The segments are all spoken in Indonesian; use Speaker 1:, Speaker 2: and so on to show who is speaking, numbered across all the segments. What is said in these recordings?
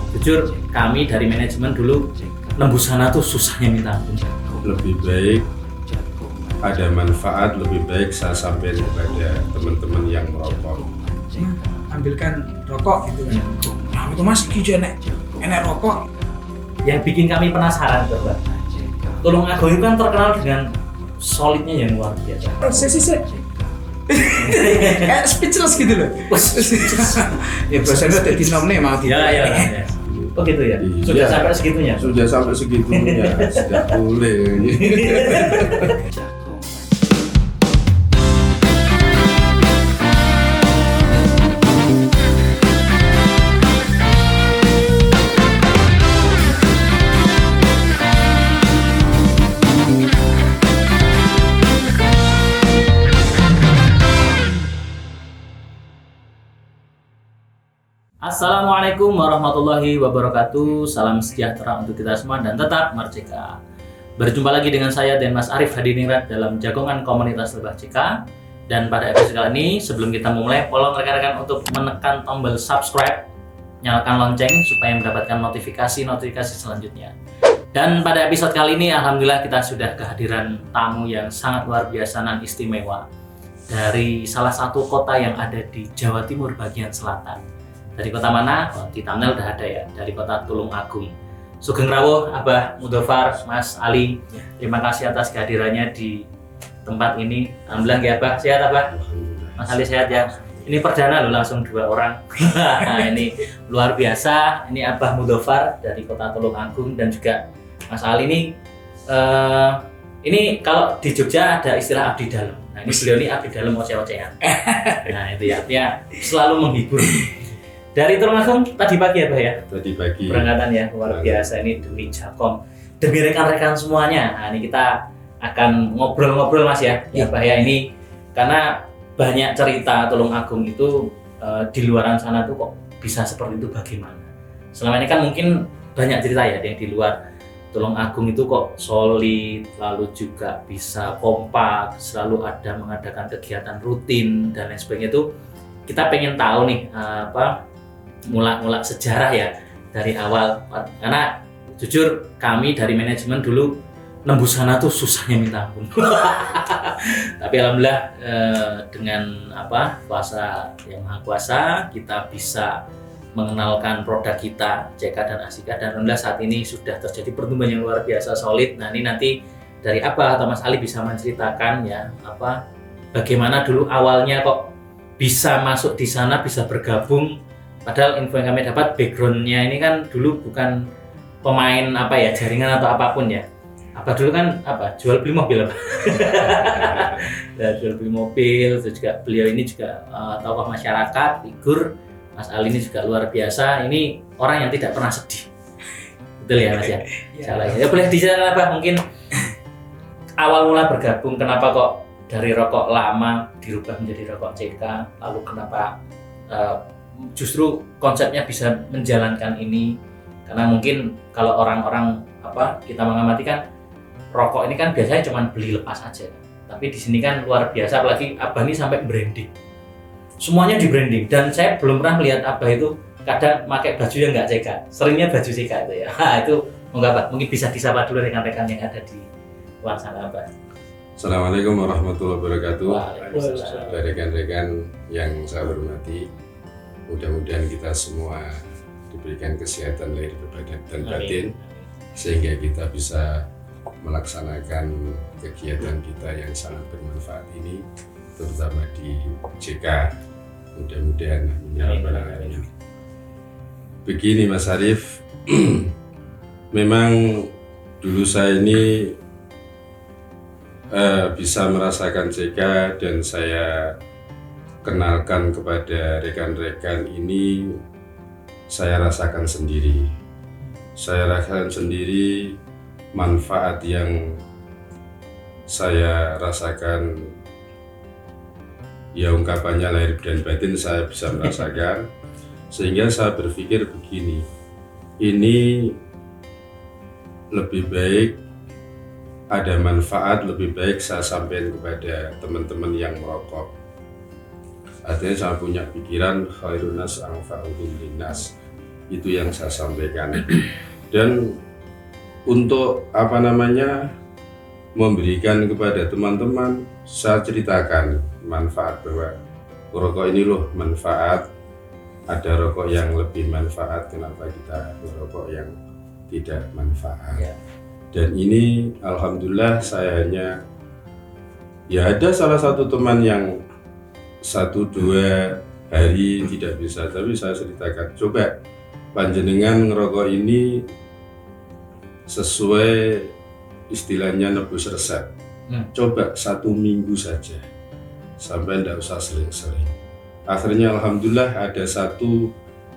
Speaker 1: Jujur kami dari manajemen dulu nembus sana tuh susahnya minta ampun.
Speaker 2: Lebih baik ada manfaat, lebih baik saya sampaikan kepada teman-teman yang merokok.
Speaker 3: Ambilkan rokok gitu kan. Nah itu mas, hijau enak rokok.
Speaker 1: Yang bikin kami penasaran tuh, Mbak. Tulungagung itu kan terkenal dengan solidnya yang luar biasa.
Speaker 3: Kayak speechless gitu loh. Ya biasanya ada di nomne mau gitu.
Speaker 1: Ya. Oh gitu ya?
Speaker 2: Iya.
Speaker 1: Sudah sampai segitunya?
Speaker 2: Sudah sampai segitunya, sudah boleh.
Speaker 1: Assalamualaikum warahmatullahi wabarakatuh. Salam sejahtera untuk kita semua dan tetap merdeka. Berjumpa lagi dengan saya dan Mas Arif Hadiningrat dalam Jagongan Komunitas Lebah CK. Dan pada episode kali ini, sebelum kita memulai, tolong rekan-rekan untuk menekan tombol subscribe, nyalakan lonceng supaya mendapatkan notifikasi selanjutnya. Dan pada episode kali ini, alhamdulillah kita sudah kehadiran tamu yang sangat luar biasa dan istimewa dari salah satu kota yang ada di Jawa Timur bagian selatan. Dari kota mana? Oh, di thumbnail udah ada ya, dari kota Tulungagung. Sugeng rawuh Abah Mudofar, Mas Ali. Terima kasih atas kehadirannya di tempat ini. Alhamdulillah ya Abah, sehat Abah? Mas Ali sehat ya? Ini perdana loh, langsung 2 orang. Nah, ini luar biasa. Ini Abah Mudofar dari kota Tulungagung dan juga Mas Ali ini kalau di Jogja ada istilah abdi dalam. Nah ini beliau ini abdi dalam oceh-ocehan. Nah itu ya, artinya selalu menghibur. Dari Tulungagung tadi pagi ya Pak ya?
Speaker 2: Tadi pagi.
Speaker 1: Berangkatan ya, luar biasa ini demi Jakom. Demi rekan-rekan semuanya. Nah ini kita akan ngobrol-ngobrol Mas ya. Ya Pak ya, ini karena banyak cerita Tulungagung itu di luaran sana tuh kok bisa seperti itu bagaimana. Selama ini kan mungkin banyak cerita ya yang di luar. Tulungagung itu kok solid, lalu juga bisa kompak, selalu ada mengadakan kegiatan rutin dan lain sebagainya. Itu kita pengen tahu nih mula-mula sejarah ya dari awal, karena jujur kami dari manajemen dulu nembus sana tuh susahnya minta ampun. Tapi alhamdulillah dengan kuasa yang maha kuasa kita bisa mengenalkan produk kita CK dan Asika, dan alhamdulillah saat ini sudah terjadi pertumbuhan yang luar biasa solid. Nah ini nanti dari Abah atau Mas Ali bisa menceritakan ya bagaimana dulu awalnya kok bisa masuk di sana, bisa bergabung. Padahal info yang kami dapat backgroundnya ini kan dulu bukan pemain jaringan atau apapun ya. Apa dulu kan jual beli mobil apa? Jual beli mobil, terus juga beliau ini juga tokoh masyarakat, figur. Mas Ali ini juga luar biasa. Ini orang yang tidak pernah sedih. Betul ya Mas ya? Ya boleh diceritakan apa mungkin awal mula bergabung, kenapa kok dari rokok lama dirubah menjadi rokok CK, lalu kenapa justru konsepnya bisa menjalankan ini. Karena mungkin kalau orang-orang kita mengamati kan rokok ini kan biasanya cuma beli lepas aja, tapi di sini kan luar biasa, apalagi Abah ini sampai branding, semuanya di branding. Dan saya belum pernah melihat Abah itu kadang pakai baju yang nggak CK, seringnya baju CK itu ya. Itu mungkin bisa disapa dulu rekan-rekan yang ada di luar sana Abah.
Speaker 2: Assalamualaikum warahmatullahi wabarakatuh.
Speaker 1: Waalaikumsalam.
Speaker 2: Rekan-rekan yang saya hormati, mudah-mudahan kita semua diberikan kesehatan lahir dan batin, sehingga kita bisa melaksanakan kegiatan kita yang sangat bermanfaat ini, terutama di CK. Mudah-mudahan ya rabbal alamin. Begini Mas Arif, memang dulu saya ini bisa merasakan CK dan saya kenalkan kepada rekan-rekan ini, saya rasakan sendiri. Saya rasakan sendiri manfaat yang saya rasakan, ya ungkapannya lahir dan batin saya bisa merasakan. Sehingga saya berpikir begini, ini lebih baik ada manfaat, lebih baik saya sampaikan kepada teman-teman yang merokok. Artinya saya punya pikiran khairun nas anfa'uhum linnas. Itu yang saya sampaikan. Dan untuk memberikan kepada teman-teman, saya ceritakan manfaat bahwa rokok ini loh manfaat. Ada rokok yang lebih manfaat, kenapa kita merokok yang tidak manfaat. Dan ini alhamdulillah saya hanya ada salah satu teman yang 1-2 hari tidak bisa, tapi saya ceritakan, coba panjenengan ngerokok ini sesuai istilahnya nebus resep. Coba 1 minggu saja, sampai tidak usah sering-sering. Akhirnya alhamdulillah ada satu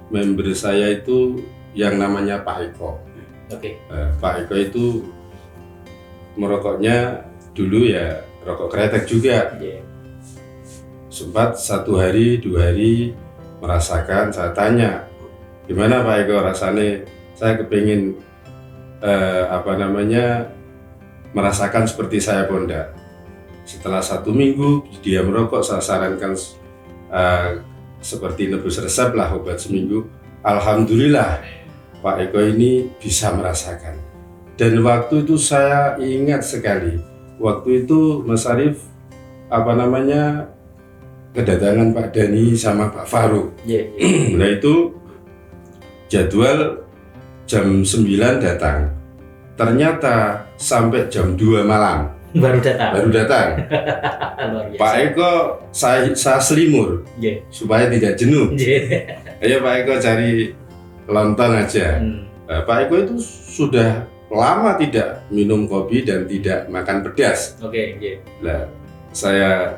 Speaker 2: member saya itu yang namanya Pak Eko. Pak Eko itu merokoknya dulu ya rokok kretek juga. Sempat 1 hari 2 hari merasakan, saya tanya, gimana Pak Eko rasanya? Saya kepingin merasakan seperti saya Bonda. Setelah 1 minggu dia merokok, saya sarankan seperti nebus resep lah, obat seminggu. Alhamdulillah Pak Eko ini bisa merasakan. Dan waktu itu saya ingat sekali, waktu itu Mas Arif kedatangan Pak Dani sama Pak Faruk. Nah itu jadwal jam 9 datang, ternyata sampai jam 2 malam baru datang. Pak Eko saya selimur supaya tidak jenuh. Ayo Pak Eko cari lontong aja. Pak Eko itu sudah lama tidak minum kopi dan tidak makan pedas. Nah, saya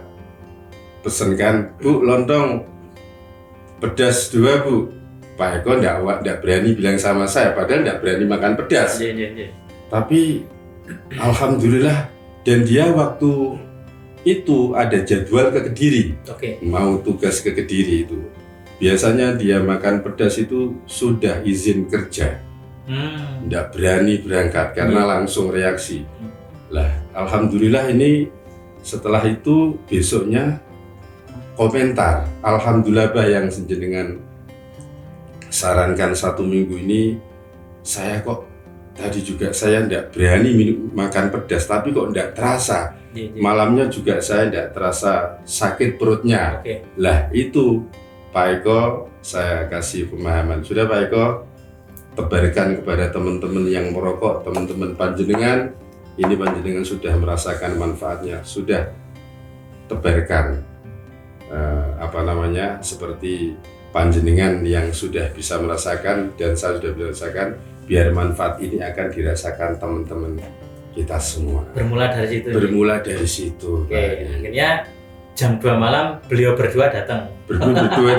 Speaker 2: pesankan, Bu, lontong pedas 2 Bu. Pak Eko tidak berani bilang sama saya, padahal tidak berani makan pedas. Tapi alhamdulillah, dan dia waktu itu ada jadwal ke Kediri, mau tugas ke Kediri itu. Biasanya dia makan pedas itu sudah izin kerja, tidak berani berangkat karena langsung reaksi. Lah, alhamdulillah ini setelah itu besoknya komentar, alhamdulillah Pak yang jenengan sarankan 1 minggu ini, saya kok tadi juga saya tidak berani makan pedas, tapi kok tidak terasa. Malamnya juga saya tidak terasa sakit perutnya. Lah itu Pak Eko saya kasih pemahaman. Sudah Pak Eko, tebarkan kepada teman-teman yang merokok, teman-teman panjenengan, ini panjenengan sudah merasakan manfaatnya, sudah tebarkan seperti panjenengan yang sudah bisa merasakan dan saya sudah merasakan, biar manfaat ini akan dirasakan teman-teman kita semua.
Speaker 1: Bermula dari situ. Akhirnya jam 2 malam beliau berdua datang.
Speaker 2: Berdua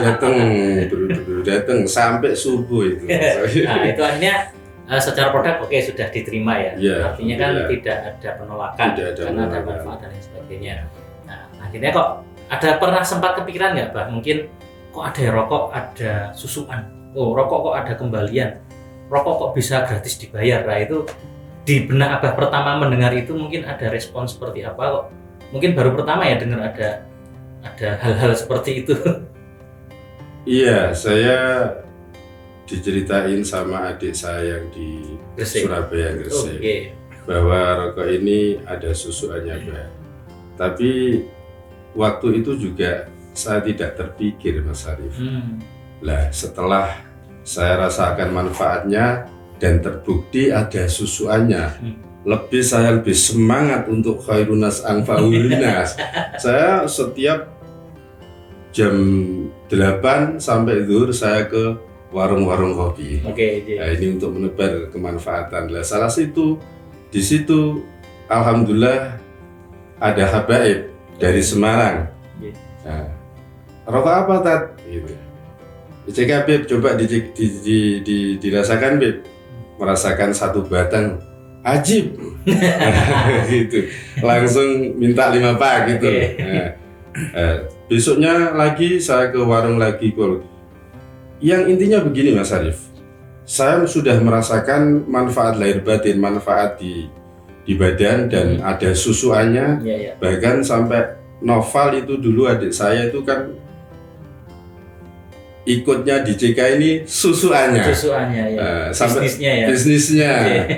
Speaker 2: datang sampai subuh itu.
Speaker 1: Nah, itu akhirnya secara produk sudah diterima ya. Artinya kan tidak ada penolakan, karena ada manfaat dan lain sebagainya. Nah, akhirnya kok ada pernah sempat kepikiran nggak, Bah? Mungkin kok ada rokok, ada susuan. Rokok kok ada kembalian. Rokok kok bisa gratis dibayar. Nah, itu di benak Abah pertama mendengar itu mungkin ada respon seperti apa kok? Mungkin baru pertama ya dengar ada hal-hal seperti itu.
Speaker 2: Iya, saya diceritain sama adik saya yang di Gresik. Surabaya, Gresik, bahwa rokok ini ada susuannya, Bah. Tapi waktu itu juga saya tidak terpikir, Mas Arif. Lah, setelah saya rasakan manfaatnya dan terbukti ada susuannya, saya lebih semangat untuk khairunas anfa'ulinas. Saya setiap jam 8 sampai zuhur saya ke warung-warung kopi. Nah, ini untuk menebar kemanfaatan. Lah, salah satu di situ alhamdulillah ada habaib dari Semarang. Nah, rokok apa Tat? Gitu. Cek Beb, coba dirasakan Beb. Merasakan 1 batang ajib. Gitu. Langsung minta 5 pak gitu. Nah, besoknya lagi saya ke warung lagi. Yang intinya begini Mas Arif, saya sudah merasakan manfaat lahir batin, manfaat di badan dan ada susuannya. Bahkan sampai Noval itu dulu adik saya itu kan ikutnya di JK ini susuannya
Speaker 1: ya.
Speaker 2: Sampai bisnisnya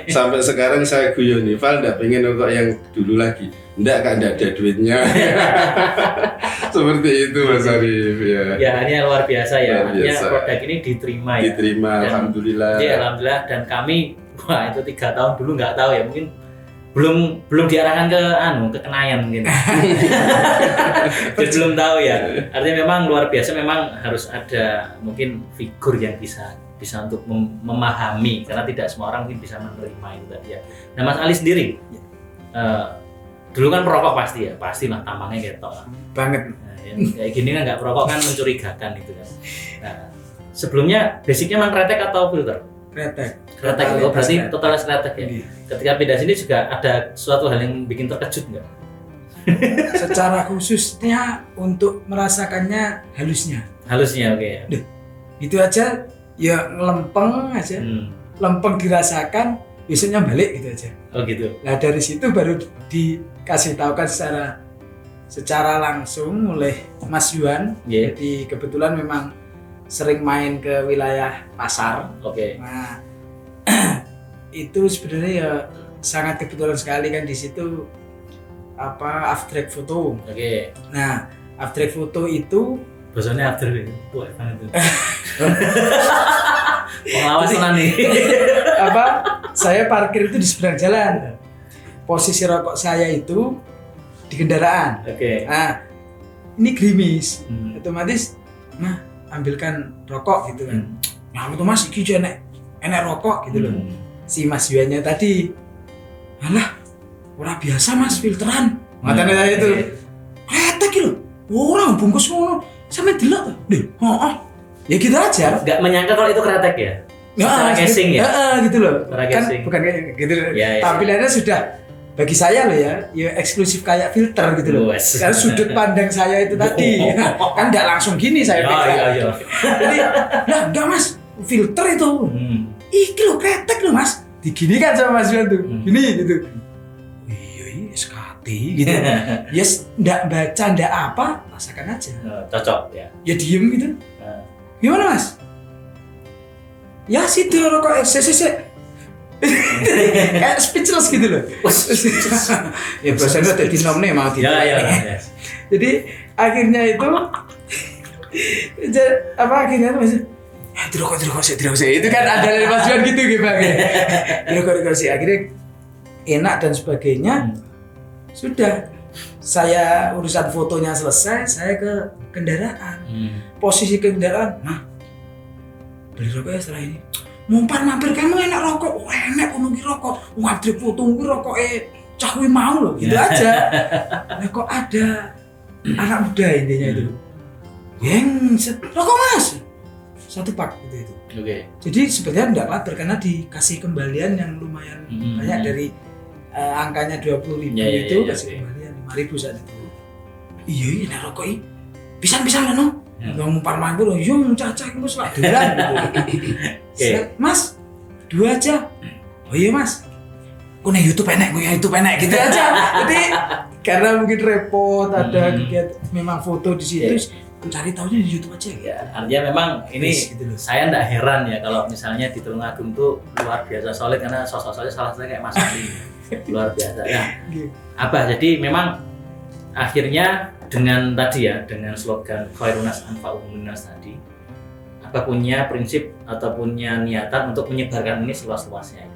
Speaker 2: sampai sekarang saya guyon nih, Val nggak pengen rokok yang dulu lagi, nggak ada duitnya. Seperti itu Mas Arif ya.
Speaker 1: Ya ini luar biasa ya, artinya
Speaker 2: biasa.
Speaker 1: Produk ini diterima ya.
Speaker 2: Diterima,
Speaker 1: dan,
Speaker 2: alhamdulillah.
Speaker 1: Ya, alhamdulillah, dan kami wah itu 3 tahun dulu nggak tahu ya, mungkin belum diarahkan ke Kenayan mungkin. Jadi belum tahu ya. Artinya memang luar biasa, memang harus ada mungkin figur yang bisa untuk memahami, karena tidak semua orang mungkin bisa menerima itu tadi ya. Nah Mas Ali sendiri dulu kan perokok pastilah tampangnya ketok
Speaker 3: banget.
Speaker 1: Nah, kayak gini kan nggak perokok kan mencurigakan gitu kan. Nah sebelumnya basicnya memang kretek atau filter?
Speaker 3: Kretek
Speaker 1: Oh, berarti totalis kretek ya.
Speaker 3: Iya.
Speaker 1: Ketika pindah sini juga ada suatu hal yang bikin terkejut nggak?
Speaker 3: Secara khususnya untuk merasakannya halusnya.
Speaker 1: Halusnya oke ya.
Speaker 3: Itu aja ya lempeng aja. Lempeng dirasakan, besoknya balik gitu aja.
Speaker 1: Oh gitu.
Speaker 3: Nah dari situ baru dikasih tahukan secara langsung oleh Mas Yuan.
Speaker 1: Yeah.
Speaker 3: Jadi kebetulan memang sering main ke wilayah pasar.
Speaker 1: Oke.
Speaker 3: Nah itu sebenarnya ya sangat kebetulan sekali kan di situ abstrak foto.
Speaker 1: Oke.
Speaker 3: Nah abstrak foto itu
Speaker 1: bahasanya after buat banget itu. Pengawas tenan nih.
Speaker 3: Saya parkir itu di seberang jalan. Posisi rokok saya itu di kendaraan.
Speaker 1: Oke.
Speaker 3: Nah ini gerimis, otomatis ambilkan rokok gitu kan. Nah itu Mas iki enek rokok gitu loh. Si Mas Yuannya tadi, alah ora biasa Mas filteran. Matanya saya itu kretek lho. Orang bungkus ngono sampe delok deh. Ya gitu aja.
Speaker 1: Gak menyangka kalau itu kretek ya. Secara casing ya.
Speaker 3: Gitu loh.
Speaker 1: Secara
Speaker 3: Kan
Speaker 1: casing.
Speaker 3: bukan kayak gitu.
Speaker 1: Ya.
Speaker 3: Tampilannya sudah bagi saya loh ya eksklusif kayak filter gitu loh. Karena sudut pandang saya itu tadi kan nggak langsung gini saya pikir. Jadi, enggak Mas, filter itu. Iki lo kretek lo Mas. Diginikan sama Mas Yuan tuh. Gini gitu. Iya, sekati gitu. Yes, enggak baca enggak apa, rasakan aja.
Speaker 1: Cocok ya.
Speaker 3: Ya diem gitu. Gimana Mas? Ya situ rokok CCC. Kayak speechless gitu loh. Ya biasanya udah dinomne mau gitu.
Speaker 1: Ya.
Speaker 3: Jadi akhirnya itu akhirnya itu masih dirokok sih. Itu kan ada dari Mas Yuan gitu Bang. Dirokok sih akhirnya enak dan sebagainya. Sudah saya urusan fotonya selesai, saya ke kendaraan. Posisi kendaraan, beli rokok ya setelah ini. Mampir kamu enak rokok, enak kono ki rokok. Ngadrep foto ki rokoke cah kuwi mau lho, gitu aja. Nah kok ada anak muda intinya itu. Rokok Mas. 1 pak gitu itu.
Speaker 1: Oke.
Speaker 3: Jadi sebenarnya enggak lapar karena dikasih kembalian yang lumayan banyak dari angkanya 20.000 itu kasih kembalian 5.000 saat itu. Iya enak rokok iki. Pisan-pisan lho. Ngomong parman bro, yo cacah iki wis lak dolan gitu. Mas, 2 aja. Oh iya Mas. Ku ning YouTube enek gitu aja. Jadi karena mungkin repot ada kegiatan memang foto di situ, mencari tahunya di YouTube aja
Speaker 1: ya. Artinya memang ini gitu saya ndak heran ya kalau misalnya di Tulungagung tuh luar biasa solid, karena sosok-sosoknya salah satunya kayak Mas Ali. Luar biasa. Nah, Abah, jadi memang akhirnya dengan tadi ya, dengan slogan Khairunas Anfa'uhum Linnas tadi, Abah punya prinsip atau punya niatan untuk menyebarkan ini seluas-luasnya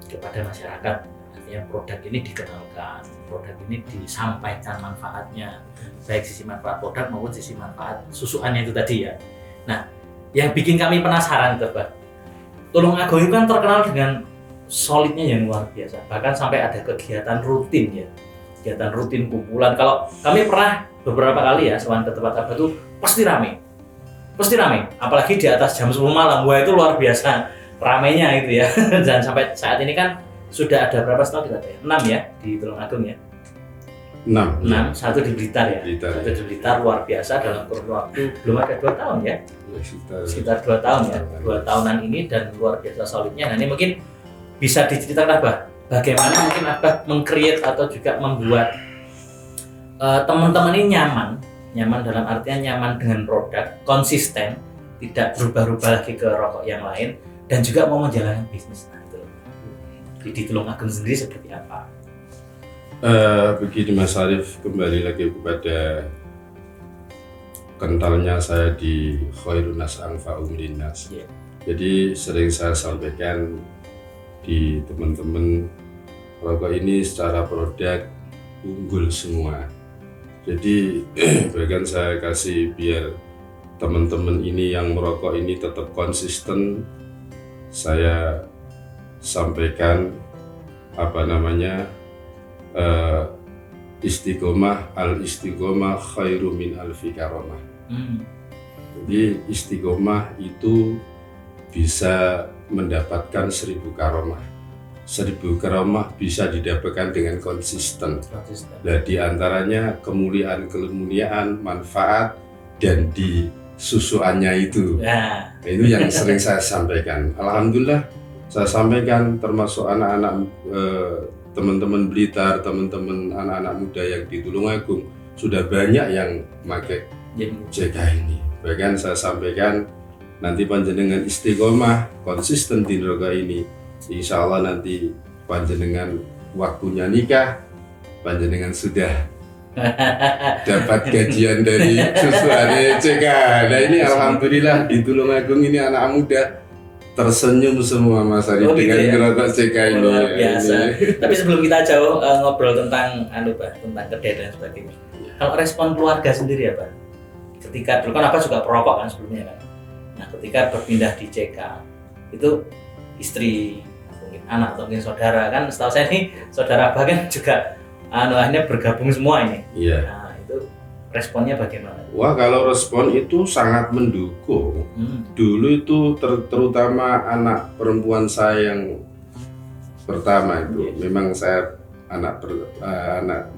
Speaker 1: kepada masyarakat. Artinya produk ini dikenalkan, produk ini disampaikan manfaatnya, baik sisi manfaat produk maupun sisi manfaat susuannya itu tadi ya. Nah, yang bikin kami penasaran Abah, Tulungagung itu kan terkenal dengan solidnya yang luar biasa, bahkan sampai ada kegiatan rutin ya, kegiatan rutin kumpulan. Kalau kami pernah beberapa kali ya sowan ke tempat Abah tuh pasti rame, apalagi di atas jam 10 malam, wah itu luar biasa ramenya itu ya. Dan sampai saat ini kan sudah ada berapa stall kita ya? 6 ya di Tulungagung ya.
Speaker 2: 6,
Speaker 1: 1 di Blitar ya. Satu di Blitar luar biasa dalam kurun waktu belum ada 2 tahun ya. Sekitar 2 tahun ya. 2 tahunan ini dan luar biasa solidnya. Nah ini mungkin bisa diceritakan Abah, bagaimana mungkin Abah meng-create atau juga membuat teman-teman ini nyaman dalam artian nyaman dengan produk, konsisten, tidak berubah-ubah lagi ke rokok yang lain dan juga mau menjalankan bisnis. Nah, itu di Tulungagung sendiri seperti apa?
Speaker 2: Begini Mas Arief, kembali lagi kepada kentalnya saya di khairun nas anfa'um linnas.
Speaker 1: Yeah.
Speaker 2: Jadi sering saya sampaikan di teman-teman, rokok ini secara produk unggul semua. Jadi bahkan saya kasih biar teman-teman ini yang merokok ini tetap konsisten, saya sampaikan istiqomah, al istiqomah khairu min alfi karamah. Jadi istiqomah itu bisa mendapatkan 1000 karamah. 1000 karamah bisa didapatkan dengan konsisten. Nah, di antaranya kemuliaan, manfaat, dan di susuannya itu.
Speaker 1: Nah,
Speaker 2: Itu yang sering saya sampaikan. Alhamdulillah, saya sampaikan termasuk anak-anak teman-teman Blitar, teman-teman anak-anak muda yang di Tulungagung sudah banyak yang pakai CK ini. Bahkan saya sampaikan nanti panjenengan istiqomah konsisten di rokok ini, insya Allah nanti panjenengan waktunya nikah, panjenengan sudah dapat gajian dari susuane CK. Nah ini alhamdulillah di Tulungagung ini anak muda tersenyum semua Mas Ari dengan
Speaker 1: gitu ya?
Speaker 2: ngerokok CK ini.
Speaker 1: Luar biasa.
Speaker 2: Ini.
Speaker 1: Tapi sebelum kita jauh ngobrol tentang tentang kedai dan sebagainya. Kalau respon keluarga sendiri apa? Ketika dulu kan Abah juga perokok kan sebelumnya kan. Nah, ketika berpindah di CK itu istri, mungkin anak atau mungkin saudara kan, setahu saya nih saudara Abah kan juga akhirnya bergabung semua ini.
Speaker 2: Iya.
Speaker 1: Nah, itu responnya bagaimana?
Speaker 2: Wah, kalau respon itu sangat mendukung. Dulu itu terutama anak perempuan saya yang pertama itu, memang saya anak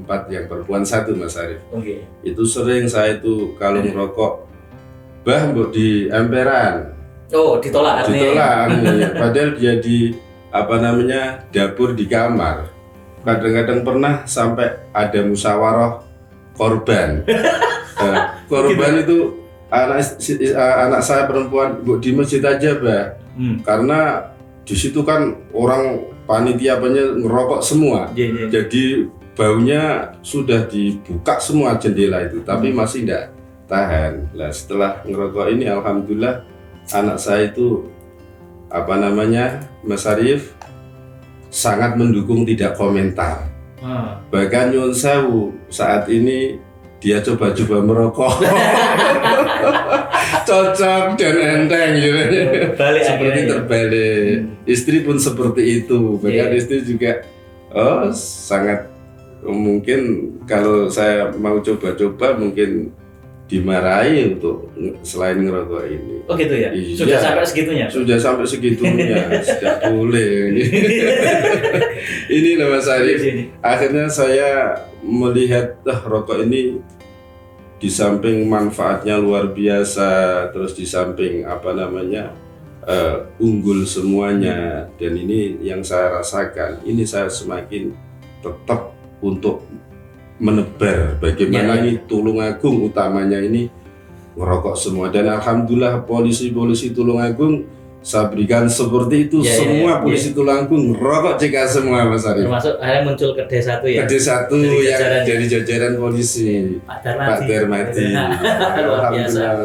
Speaker 2: 4 yang perempuan 1 Mas Arief.
Speaker 1: Okay.
Speaker 2: Itu sering saya itu kalau ngerokok, bah mbok di emperan.
Speaker 1: Oh, ditolak
Speaker 2: Ditolak, padahal dia di dapur di kamar. Kadang-kadang pernah sampai ada musyawarah korban. Korban itu anak saya perempuan, bu di masjid aja bah, karena di situ kan orang panitia ngerokok semua. Jadi baunya sudah dibuka semua jendela itu, tapi masih tidak tahan. Nah, setelah ngerokok ini alhamdulillah anak saya itu Mas Arief sangat mendukung, tidak komentar. Bahkan nyun sewu saat ini dia coba-coba merokok. Cocok dan enteng gitu. Seperti terbalik. Istri pun seperti itu. Bahkan istri juga sangat mungkin kalau saya mau coba-coba mungkin dimarahi untuk selain ngerokok ini.
Speaker 1: Oh gitu ya?
Speaker 2: Iya.
Speaker 1: Sudah sampai segitunya?
Speaker 2: Sudah sampai segitunya. Tidak boleh. Ini loh Mas Arief. Akhirnya saya melihat rokok ini di samping manfaatnya luar biasa, terus di samping unggul semuanya, dan ini yang saya rasakan, ini saya semakin tetap untuk menebar bagaimana ini Tulungagung utamanya ini ngerokok semua, dan alhamdulillah polisi-polisi Tulungagung saya berikan seperti itu, semua polisi Tulungagung ngerokok CK semua Mas Arief.
Speaker 1: Termasuk akhirnya muncul kedai 1 ya?
Speaker 2: Kedai 1 yang jadi jajaran polisi Pak Darmadi.
Speaker 1: Luar biasa.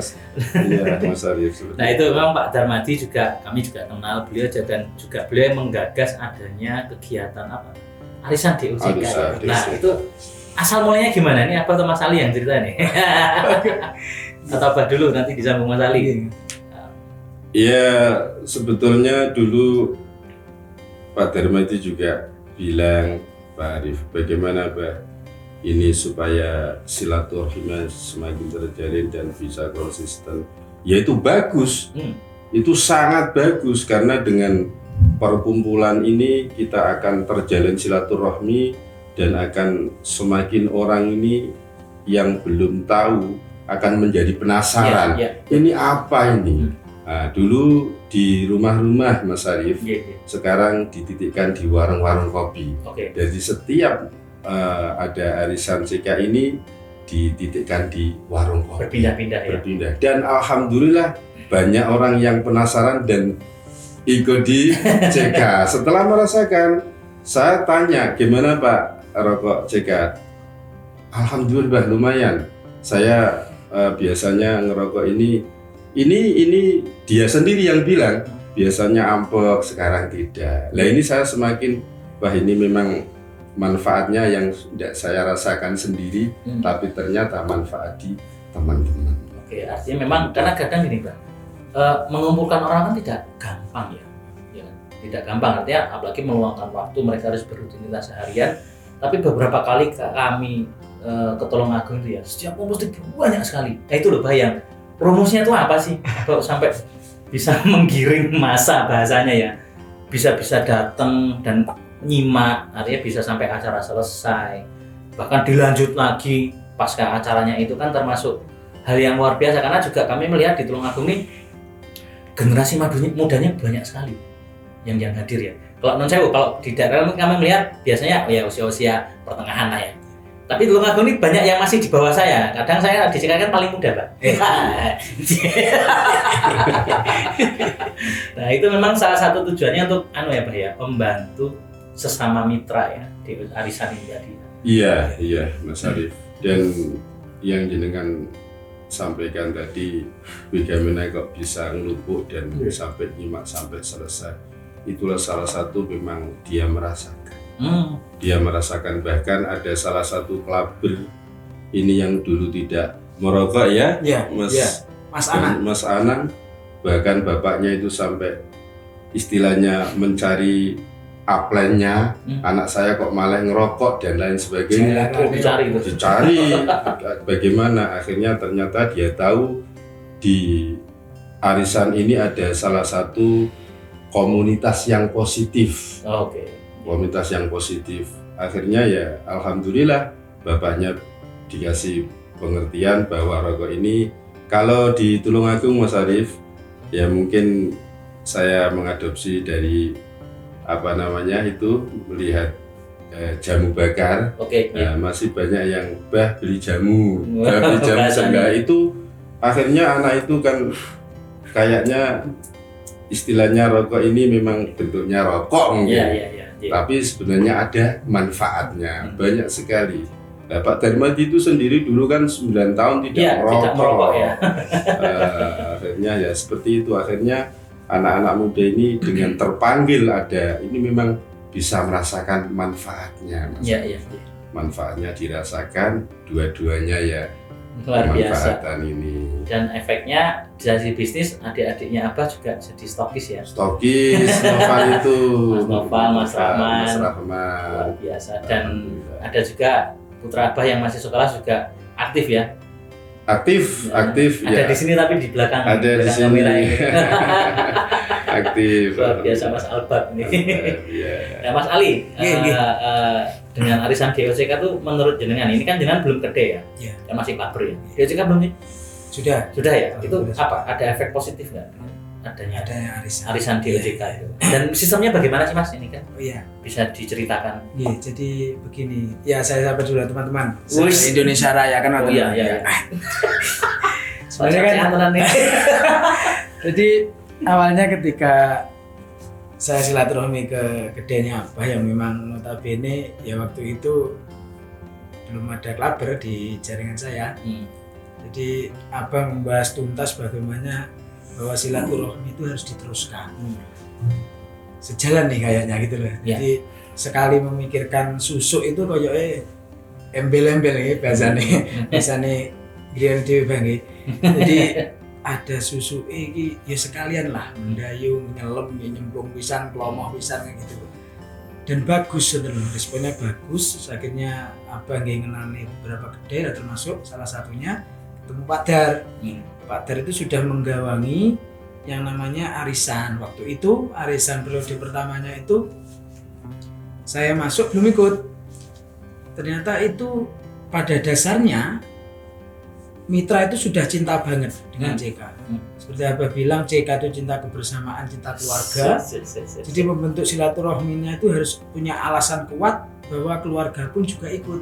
Speaker 2: Iya Mas Arief.
Speaker 1: Nah itu memang Pak Darmadi juga, kami juga kenal beliau, dan juga beliau menggagas adanya kegiatan arisan DOJK. Nah itu asal mulanya gimana? Ini apa Mas Ali yang cerita nih? Atau apa dulu nanti disambung Mas Ali?
Speaker 2: Ya sebetulnya dulu Pak Darmadi juga bilang, Pak Arief, bagaimana Pak ini supaya silaturahmi semakin terjalin dan bisa konsisten. Ya itu bagus, itu sangat bagus, karena dengan perkumpulan ini kita akan terjalin silaturahmi dan akan semakin orang ini yang belum tahu akan menjadi penasaran. Ini apa ini? Nah, dulu di rumah-rumah Mas Arief, sekarang dititikkan di warung-warung kopi. Jadi setiap ada arisan CK ini dititikkan di warung kopi.
Speaker 1: Berpindah-pindah ya.
Speaker 2: Dan alhamdulillah banyak orang yang penasaran dan ikut di CK. Setelah merasakan, saya tanya, gimana Pak rokok CK? Alhamdulillah lumayan. Saya biasanya ngerokok ini dia sendiri yang bilang biasanya ampek, sekarang tidak. Nah ini saya semakin wah ini memang manfaatnya yang tidak saya rasakan sendiri, tapi ternyata manfaat di teman-teman.
Speaker 1: Oke, artinya memang karena kadang gini Pak, mengumpulkan orang kan tidak gampang ya, tidak gampang. Artinya apalagi meluangkan waktu, mereka harus berrutinitas seharian. Tapi beberapa kali kami ke Tulungagung itu ya, setiap kumpul itu banyak sekali. Nah itu loh bayang, rumusnya itu apa sih? Kalau sampai bisa menggiring massa bahasanya ya, bisa datang dan nyimak, artinya bisa sampai acara selesai, bahkan dilanjut lagi pasca acaranya itu kan termasuk hal yang luar biasa. Karena juga kami melihat di Tulungagung ini generasi mudanya banyak sekali yang hadir ya. Kalau non sewu, kalau di daerah kami melihat biasanya ya usia pertengahan lah ya. Tapi di Tulungagung ini banyak yang masih di bawah saya. Kadang saya di sini kan paling muda Pak. Nah itu memang salah satu tujuannya untuk ya Pak ya, membantu sesama mitra ya di arisan ini tadi.
Speaker 2: Iya Mas Arif. Dan yang jenengan sampaikan tadi, bagaimana kok bisa ngelupuk dan sampai nyimak sampai selesai. Itulah salah satu memang dia merasakan. Dia merasakan, bahkan ada salah satu klaber ini yang dulu tidak merokok ya, Mas Anang, bahkan bapaknya itu sampai istilahnya mencari upline-nya, anak saya kok malah ngerokok dan lain sebagainya. Dicari bagaimana, akhirnya ternyata dia tahu di arisan ini ada salah satu komunitas yang positif. Komunitas yang positif. Akhirnya ya alhamdulillah bapaknya dikasih pengertian bahwa rokok ini kalau di Tulungagung Mas Arif ya mungkin saya mengadopsi dari melihat jamu bakar. Masih banyak yang beli jamu senggak itu. Akhirnya anak itu kan kayaknya istilahnya rokok ini memang bentuknya rokok mungkin. Tapi sebenarnya ada manfaatnya banyak sekali. Nah, Pak Darmadi itu sendiri dulu kan 9 tahun tidak merokok ya. Akhirnya ya seperti itu. Akhirnya anak-anak muda ini dengan terpanggil ada, ini memang bisa merasakan manfaatnya. Manfaatnya dirasakan dua-duanya ya.
Speaker 1: Luar biasa.
Speaker 2: Ini.
Speaker 1: Dan efeknya jadi bisnis, adik-adiknya Abah juga jadi stokis ya.
Speaker 2: Stokis, Noval itu.
Speaker 1: Mas Noval, Mas Rahman.
Speaker 2: Luar
Speaker 1: biasa. Dan ada juga putra Abah yang masih sekolah juga aktif ya.
Speaker 2: Aktif
Speaker 1: ada di sini tapi di belakang.
Speaker 2: Ada di sini. Aktif.
Speaker 1: Luar biasa Mas Albert ini. Nah Mas Ali, dengan arisan DOCK itu menurut jenengan ini kan jenengan belum gede ya, kan masih klaber ya. DOCK belum sih? Sudah ya. Itu apa? Ada efek positif nggak? Adanya arisan DOCK itu. Dan sistemnya bagaimana sih Mas ini kan? Bisa diceritakan?
Speaker 3: Jadi begini. Ya saya sabar dulu teman-teman. Indonesia Raya kan atau sebenarnya kan jadi awalnya ketika saya silaturahmi ke gedenya Abah yang memang notabene ya waktu itu belum ada klaber di jaringan saya. Jadi Abah membahas tuntas bagaimana bahwa silaturahmi itu harus diteruskan. Sejalan nih kayaknya gitu loh. Jadi sekali memikirkan susuk itu koyoke embel-embel nih bahasane griyan dhewe Bang. Jadi ada susu iki ya sekalian lah mendayung, nyelem, nyemplung pisan, klomoh pisan gitu. Dan bagus sebenarnya, responnya bagus. Akhirnya Abah ngenani beberapa gede, termasuk salah satunya ketemu Pak Dar. Pak Dar itu sudah menggawangi yang namanya arisan. Waktu itu arisan periode pertamanya itu saya masuk belum ikut. Ternyata itu pada dasarnya mitra itu sudah cinta banget dengan CK. Seperti Abah bilang, CK itu cinta kebersamaan, cinta keluarga. Jadi membentuk silaturahminya itu harus punya alasan kuat bahwa keluarga pun juga ikut.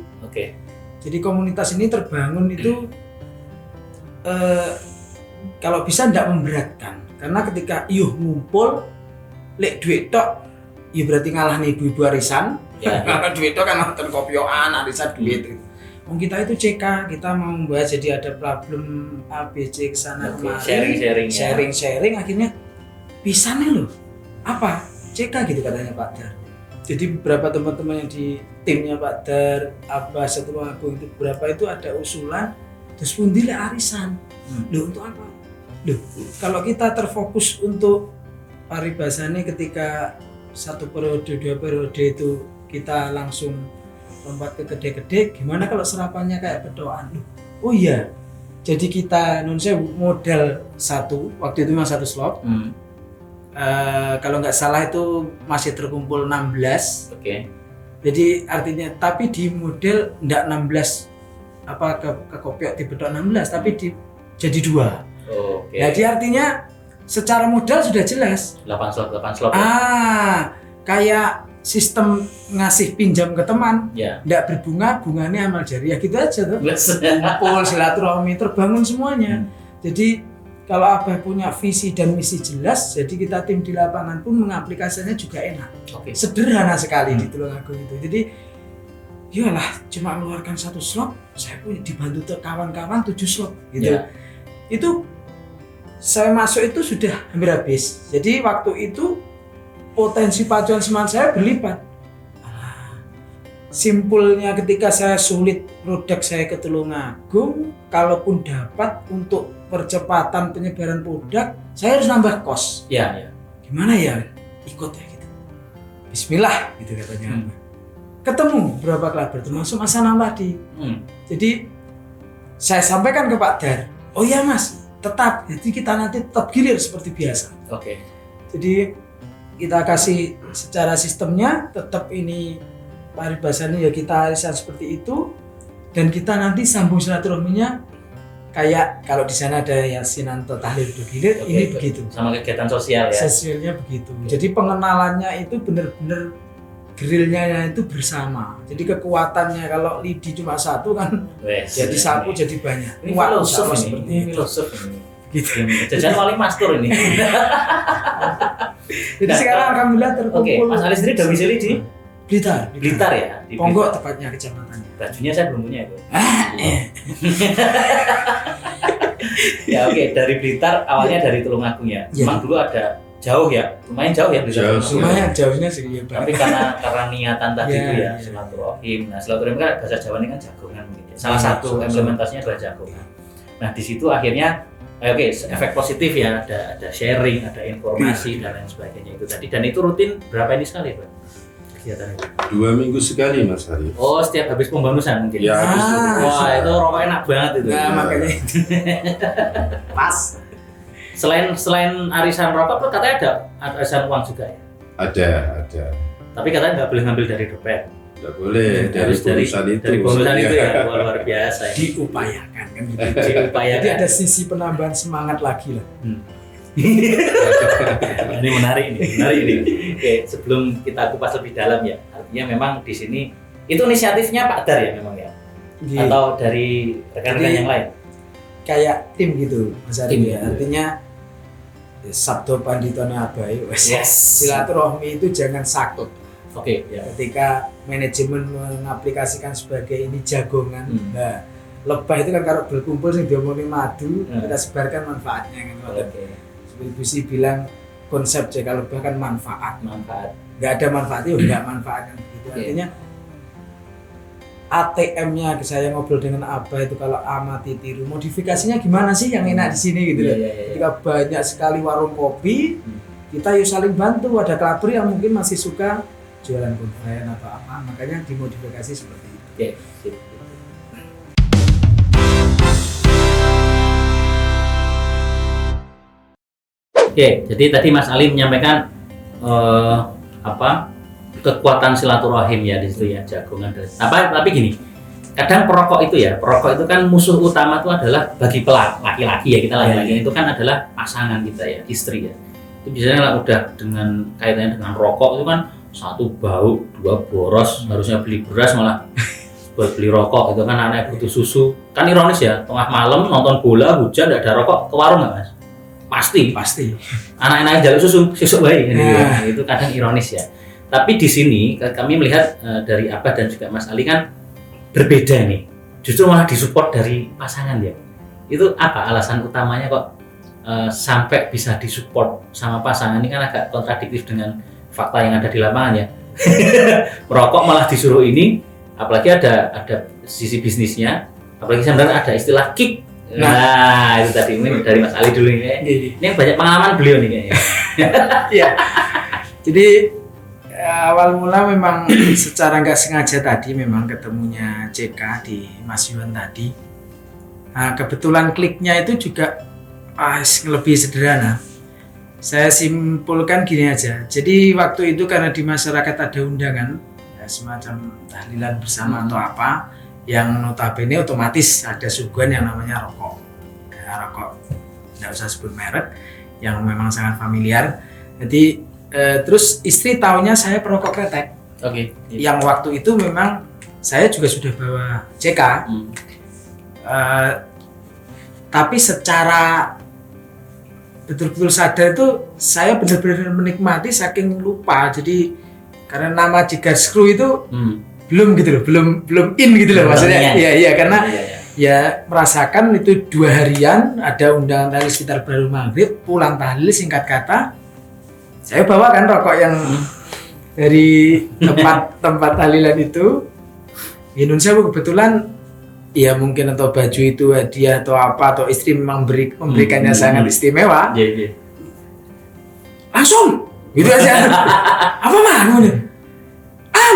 Speaker 3: Jadi komunitas ini terbangun itu kalau bisa tidak memberatkan, karena ketika ngumpul lek duit tok ya berarti ngalah nih ibu-ibu arisan. Karena duit tok kan nonton kopioan arisan duit. Wong kita itu CK, kita mau membahas jadi ada problem ABC kesana kemari, sharing akhirnya bisa nih loh. Apa? CK gitu katanya Pak Dar. Jadi beberapa teman-teman yang di timnya Pak Dar, Abbas Tulungagung itu beberapa itu ada usulan terus pundi lek arisan. Loh untuk apa? Loh kalau kita terfokus untuk paribasane ketika 1 periode 2 periode itu kita langsung lompat ke gede-gede, gimana kalau serapannya kayak berdoaan? Oh iya, jadi kita modal satu, waktu itu memang 1 slot. Kalau nggak salah itu masih terkumpul 16.
Speaker 1: Oke.
Speaker 3: Jadi artinya, tapi di model nggak 16 apa ke kopiok di bedok 16, tapi jadi 2.
Speaker 1: Oke.
Speaker 3: Jadi artinya secara modal sudah jelas.
Speaker 1: 8 slot.
Speaker 3: Kayak sistem ngasih pinjam ke teman,
Speaker 1: Ya.
Speaker 3: nggak berbunga, bunganya amal jariah gitu aja tuh. Kumpul silaturahmi terbangun semuanya. Jadi kalau Abah punya visi dan misi jelas, jadi kita tim di lapangan pun mengaplikasikannya juga enak.
Speaker 1: Oke.
Speaker 3: Sederhana sekali di Tulungagung itu. Jadi iyalah cuma mengeluarkan 1 slot, saya punya dibantu kawan-kawan 7 slot gitu.
Speaker 1: Ya.
Speaker 3: Itu saya masuk itu sudah hampir habis. Jadi waktu itu potensi pacuan semangat saya berlipat. Simpulnya ketika saya sulit produk saya ke Tulungagung, kalaupun dapat untuk percepatan penyebaran produk, saya harus nambah kos.
Speaker 1: Ya.
Speaker 3: Gimana ya? Ikut ya gitu. Bismillah gitu katanya. Ketemu beberapa kelabar termasuk Mas Anang tadi. Jadi saya sampaikan ke Pak Dar, oh iya Mas, tetap. Jadi kita nanti tetap gilir seperti biasa.
Speaker 1: Oke.
Speaker 3: Jadi kita kasih secara sistemnya tetap ini paribasannya ya kita arisan seperti itu, dan kita nanti sambung silaturahminya kayak kalau di sana ada Yasinanto Tahlil Gilir, ini begitu.
Speaker 1: Sama kegiatan sosial ya.
Speaker 3: Sosialnya begitu. Jadi pengenalannya itu benar-benar grillnya itu bersama. Jadi kekuatannya kalau lidi cuma 1 kan jadi sapu jadi banyak.
Speaker 1: Ini filosof ini.
Speaker 3: Gitu.
Speaker 1: Jajan wali mastur ini.
Speaker 3: Jadi sekarang alhamdulillah terkumpul.
Speaker 1: Oke, Mas Ali sendiri domisili di
Speaker 3: Blitar
Speaker 1: ya. Di
Speaker 3: Ponggok tepatnya kecamatannya.
Speaker 1: Bajunya saya belum punya itu. Ya oke, dari Blitar awalnya dari Tulungagung ya. Memang dulu ada jauh ya, lumayan jauh ya Blitar.
Speaker 3: Lumayan jauhnya sih ya.
Speaker 1: Tapi karena niatan tadi itu ya silaturahim. Nah silaturahim kan bahasa Jawa ini kan jagongan gitu. Salah satu implementasinya adalah jagongan. Nah di situ akhirnya oke, efek positif ya, ada sharing, ada informasi dan lain sebagainya itu tadi. Dan itu rutin berapa ini sekali, Pak? Kegiatan itu?
Speaker 2: 2 minggu sekali, Mas Hari.
Speaker 1: Oh, setiap habis pembanusan mungkin?
Speaker 2: Ya, habis
Speaker 1: wah, itu rokok enak banget itu.
Speaker 3: Nah, makanya
Speaker 1: pas. Selain arisan rokok, katanya ada arisan uang juga ya?
Speaker 2: Ada.
Speaker 1: Tapi katanya nggak boleh ngambil dari dompet.
Speaker 2: Nggak boleh, dari bonusan itu
Speaker 1: ya, luar biasa ya.
Speaker 3: Diupayakan kan gitu.
Speaker 1: Diupayakan.
Speaker 3: Jadi ada sisi penambahan semangat lagi lah.
Speaker 1: Ini menarik ini. Oke, sebelum kita kupas lebih dalam ya, artinya memang di sini itu inisiatifnya Pak Dar ya memang ya, atau dari rekan-rekan yang lain?
Speaker 3: Kayak tim gitu, Mas Ari ya.
Speaker 1: Gitu.
Speaker 3: Artinya Sabdo Panditone Abai,
Speaker 1: Yes.
Speaker 3: silaturahmi itu jangan sakut.
Speaker 1: Oke, ya.
Speaker 3: Ketika manajemen mengaplikasikan sebagai ini jagongan, nah lebah itu kan kalau berkumpul sih diomongin madu, kita sebarkan manfaatnya kan.
Speaker 1: Oke.
Speaker 3: Ibu sih bilang konsep jaga lebah kan manfaat. Nggak ada manfaatnya, nggak manfaat kan gitu. Artinya ATM-nya saya ngobrol dengan Abah itu kalau amati tiru modifikasinya gimana sih yang enak di sini gitu loh. Ketika banyak sekali warung kopi, kita yuk saling bantu. Ada kelaber yang mungkin masih suka jualan konven atau apa, makanya dimodifikasi seperti itu.
Speaker 1: Oke, jadi tadi Mas Ali menyampaikan kekuatan silaturahim ya di situ ya, jagongan. Tapi gini, kadang perokok itu kan musuh utama itu adalah bagi laki-laki ya, kita laki-laki itu kan adalah pasangan kita ya, istri ya. Itu biasanya udah dengan kaitannya dengan rokok itu kan 1 bau, 2 boros, harusnya beli beras malah buat beli rokok gitu kan, anak butuh susu. Kan ironis ya, tengah malam nonton bola, hujan, nggak ada rokok, ke warung nggak Mas? Pasti. Anak-anak jalur susu, sesuk bayi. Itu kadang ironis ya. Tapi di sini kami melihat dari Abah dan juga Mas Ali kan berbeda nih. Justru malah disupport dari pasangan ya. Itu apa alasan utamanya kok sampai bisa disupport sama pasangan? Ini kan agak kontradiktif dengan fakta yang ada di lapangan ya. Merokok malah disuruh ini, apalagi ada sisi bisnisnya, apalagi sebenarnya ada istilah kick. Nah, itu tadi mungkin dari Mas Ali dulu ini. Ini banyak pengalaman beliau nih kayaknya.
Speaker 3: Iya. Jadi awal mula memang secara nggak sengaja tadi memang ketemunya CK di Mas Yuwan tadi. Nah, kebetulan kliknya itu juga lebih sederhana. Saya simpulkan gini aja. Jadi waktu itu karena di masyarakat ada undangan ya, semacam tahlilan bersama atau apa, yang notabene otomatis ada suguhan yang namanya rokok. Ya, rokok, nggak usah sebut merek, yang memang sangat familiar. Jadi terus istri taunya saya perokok kretek.
Speaker 1: Oke.
Speaker 3: Yang waktu itu memang saya juga sudah bawa CK. Tapi secara betul-betul sadar itu saya benar-benar menikmati saking lupa. Jadi karena nama Jigar Screw itu belum gitu loh, belum in gitu loh maksudnya. Iya karena ya merasakan itu 2 harian ada undangan tahlil sekitar baru maghrib, pulang tahlil singkat kata saya bawa kan rokok yang dari tempat tahlilan itu. Inun saya kebetulan ya mungkin atau baju itu hadiah atau apa, atau istri memang memberikannya sangat istimewa. Langsung gitu aja. Apa mah nih?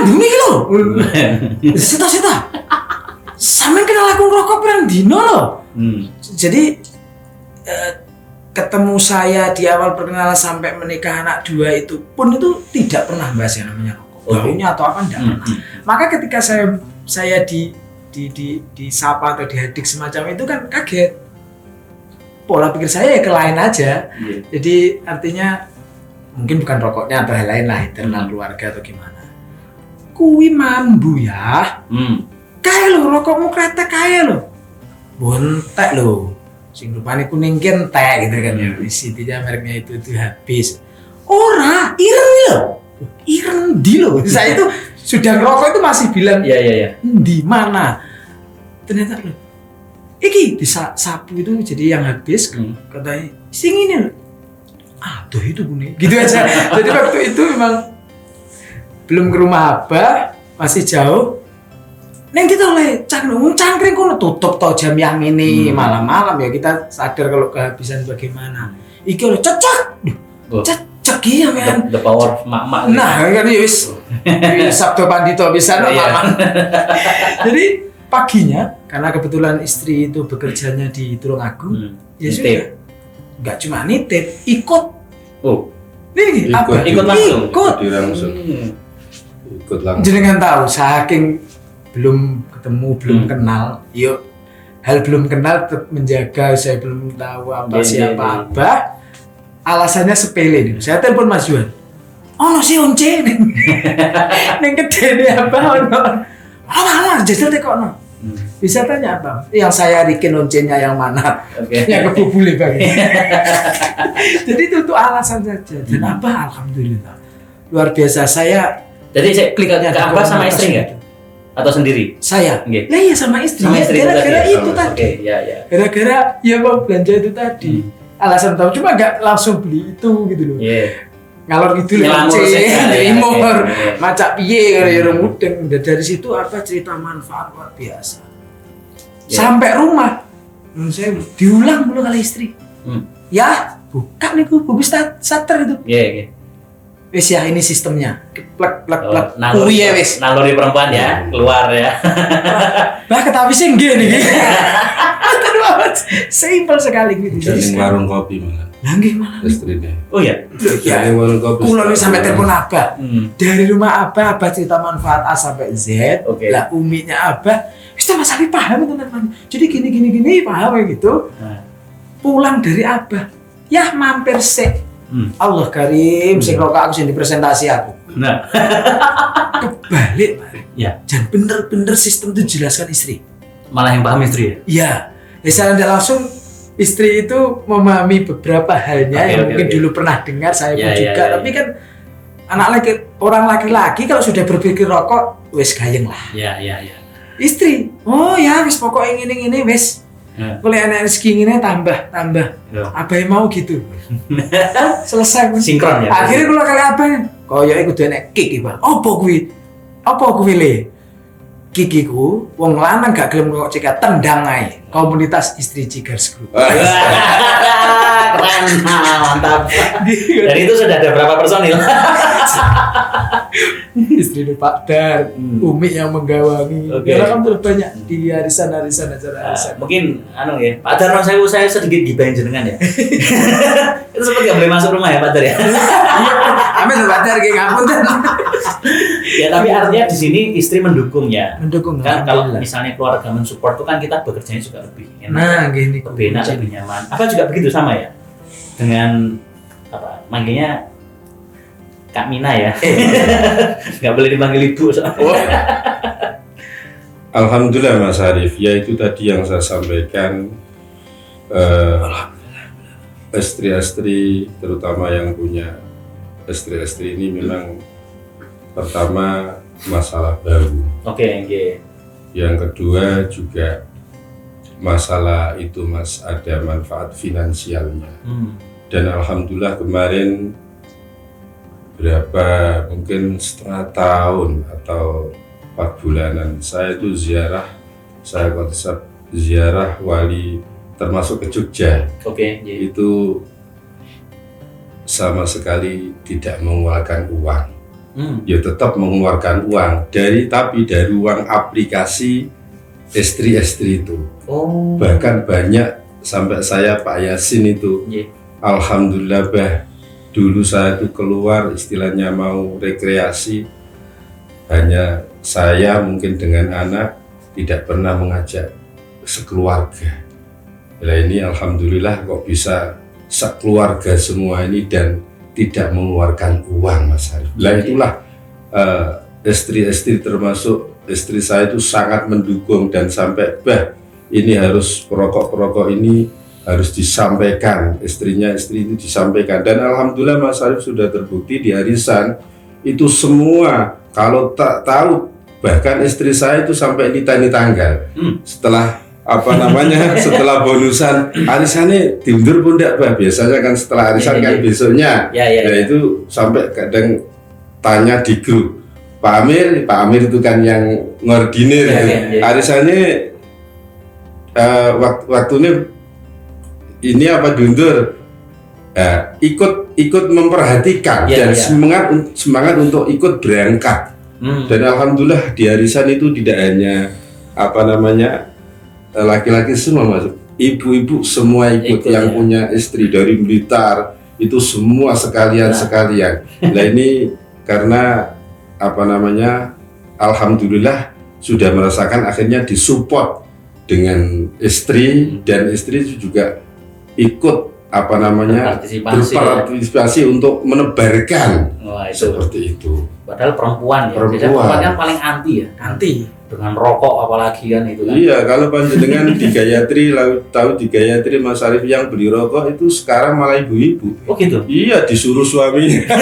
Speaker 3: Bunyi lo. Sita. Sampeyan kenal aku ngerokok pirang dino lo. Jadi ketemu saya di awal perkenalan sampai menikah anak 2 itu pun itu tidak pernah bahas yang namanya rokok. Baunya atau apa enggak pernah. Maka ketika saya disapa atau dihadik semacam itu kan kaget. Pola pikir saya ya ke lain aja. Jadi artinya mungkin bukan rokoknya atau hal lain lah, internal keluarga atau gimana. Kui mambu ya. Kaya lo rokokmu kretek kaya lo. Bontek lo. Sing rupane kuning kentek gitu kan ya. Isinya mereknya itu habis. Ora, ireng lo. Ireng di lo. Saya itu sudah ngerokok itu masih bilang di mana? Ternyata loh, iki di sapu itu jadi yang habis katanya sing ini loh. Aduh itu bunyi gitu aja. Jadi waktu itu memang belum ke rumah Abah, masih jauh. Neng kita oleh cangkring kono tutup tau jam yang ini malam-malam ya, kita sadar kalau kehabisan bagaimana. Iki oleh cecek. Cecek iya men.
Speaker 1: The power of mak-mak.
Speaker 3: Nah, kan wis Sabdo Pandito bisa mama. Jadi paginya karena kebetulan istri itu bekerjanya di Tulungagung, ya sudah. Enggak cuma nitip, ikut. Ini apa?
Speaker 1: Ikut langsung.
Speaker 2: Ikut langsung.
Speaker 3: Jenengan tahu saking belum ketemu, belum kenal. Yuk, hal belum kenal tetap menjaga, saya belum tahu siapa Abah. Alasannya sepele nih. Saya telepon Mas Yuwan. Ono si once neng gede Abah ono. Mana jajal teh kono. Bisa tanya Abang, yang saya bikin loncengnya yang mana? Yang kebubule Bang. Jadi itu untuk alasan saja. Dan Abah alhamdulillah luar biasa. Saya
Speaker 1: jadi saya klik ke Abah sama istri enggak? Atau sendiri?
Speaker 3: Saya. Nah iya sama istri. Gara-gara itu tadi. Gara-gara ya mau belanja itu tadi. Alasan tahu cuma enggak langsung beli itu gitu loh. Ngalor gitu limor, macak piye kalau ya mudeng. Dari situ apa cerita manfaat luar biasa. Sampai rumah, saya diulang dulu kali istri. Ya, buka nih buku starter itu. Wes ya ini sistemnya. Plek. Kuwi wes.
Speaker 1: Naluri perempuan ya, keluar ya.
Speaker 3: Bah ketapi sih nggih niki. Aduh amat. Simpel sekali gitu.
Speaker 2: Jadi warung kopi malah.
Speaker 3: Nggih malah.
Speaker 2: Istrinya.
Speaker 1: Oh iya.
Speaker 2: Jadi warung kopi.
Speaker 3: Kulo sampai telepon Abah. Dari rumah Abah cerita manfaat A sampai Z. Lah uminya Abah, "Wis Mas Ali paham teman-teman. Jadi gini paham ya gitu." Pulang dari Abah, ya mampir sik. Allah Karim, sing rokok aku sing dipresentasi aku.
Speaker 1: Nah,
Speaker 3: Kebalik, Pak.
Speaker 1: ya
Speaker 3: Dan bener-bener sistem itu jelaskan istri.
Speaker 1: malah yang paham istri ya.
Speaker 3: Iya. Ya secara tidak langsung istri itu memahami beberapa halnya
Speaker 1: Oke,
Speaker 3: yang
Speaker 1: oke,
Speaker 3: mungkin
Speaker 1: oke.
Speaker 3: dulu pernah dengar, saya pun
Speaker 1: Ya, ya,
Speaker 3: juga.
Speaker 1: ya,
Speaker 3: Tapi
Speaker 1: ya.
Speaker 3: kan orang laki-laki kalau sudah berpikir rokok, wes gayeng lah.
Speaker 1: Ya.
Speaker 3: Istri, oh ya wis pokoknya ini wis.
Speaker 1: Ya.
Speaker 3: Boleh anak rezeki ini tambah.
Speaker 1: Ya.
Speaker 3: Apa yang mau gitu. Selesai. Mas.
Speaker 1: Sinkron ya.
Speaker 3: Akhirnya kalau kali apa? Kaya iku kudu enek kick Pak. Apa kuwi le? Kiki ku wong lanang gak gelem kok cekat tendang ae. Komunitas istri Jigars Group.
Speaker 1: Keren, mantap. Dan itu sudah ada berapa personil?
Speaker 3: Istri Pak Dar, Umi yang menggawangi.
Speaker 1: Oke.
Speaker 3: Karena kan terlalu banyak di arisan-arisan acara arisan.
Speaker 1: Mungkin saya sedikit gibahin jenengan ya. Itu sempat nggak boleh masuk rumah ya Pak Dar ya.
Speaker 3: Ame Pak Dar kayak ngapunten.
Speaker 1: Ya tapi artinya di sini istri mendukung ya.
Speaker 3: Mendukung
Speaker 1: Kan kalau
Speaker 3: alhamdulillah.
Speaker 1: misalnya keluarga mensupport itu kan kita bekerjanya juga lebih enak,
Speaker 3: Nah, gini
Speaker 1: lebih enak, lebih nyaman. Apa juga begitu sama ya? Dengan apa? Manggilnya Kak Mina ya. Nggak boleh dipanggil ibu soalnya.
Speaker 2: Alhamdulillah Mas Arif, ya itu tadi yang saya sampaikan, istri-istri terutama yang punya istri-istri ini memang pertama masalah baru,
Speaker 1: Oke.
Speaker 2: yang kedua juga masalah itu Mas ada manfaat finansialnya, dan Alhamdulillah kemarin berapa mungkin setengah tahun atau 4 bulanan saya itu saya konsep ziarah wali termasuk ke Jogja,
Speaker 1: Oke.
Speaker 2: itu sama sekali tidak mengeluarkan uang. Ya tetap mengeluarkan uang tapi dari uang aplikasi istri-istri itu.
Speaker 1: Oh.
Speaker 2: Bahkan banyak sampai saya Pak Yasin itu, alhamdulillah dulu saya itu keluar istilahnya mau rekreasi, hanya saya mungkin dengan anak tidak pernah mengajak sekeluarga. Nah ini alhamdulillah kok bisa sekeluarga semua ini dan tidak mengeluarkan uang Mas Arif. Nah itulah istri-istri termasuk istri saya itu sangat mendukung dan sampai ini harus perokok ini harus disampaikan, istri itu disampaikan, dan alhamdulillah Mas Arif sudah terbukti di arisan itu semua kalau tak tahu, bahkan istri saya itu sampai ini tanggal setelah setelah bonusan arisannya diundur pun enggak biasanya kan setelah arisan kan besoknya nah itu sampai kadang tanya di grup Pak Amir itu kan yang ngordinir arisannya waktunya ini apa diundur, ikut memperhatikan dan semangat untuk ikut berangkat. Dan alhamdulillah di arisan itu tidak hanya laki-laki semua masuk, ibu-ibu semua ikut yang punya istri dari Blitar itu semua sekalian. Nah ini karena alhamdulillah sudah merasakan akhirnya disupport dengan istri dan istri itu juga ikut berpartisipasi untuk menebarkan.
Speaker 1: Wah,
Speaker 2: seperti itu.
Speaker 1: Padahal perempuan kan paling anti dengan rokok apalagi kan itu kan.
Speaker 2: Iya, kalau panjenengan di Gayatri tahu di Gayatri Mas Arif yang beli rokok itu sekarang malah ibu-ibu.
Speaker 1: Oh gitu.
Speaker 2: Iya, disuruh suaminya. 1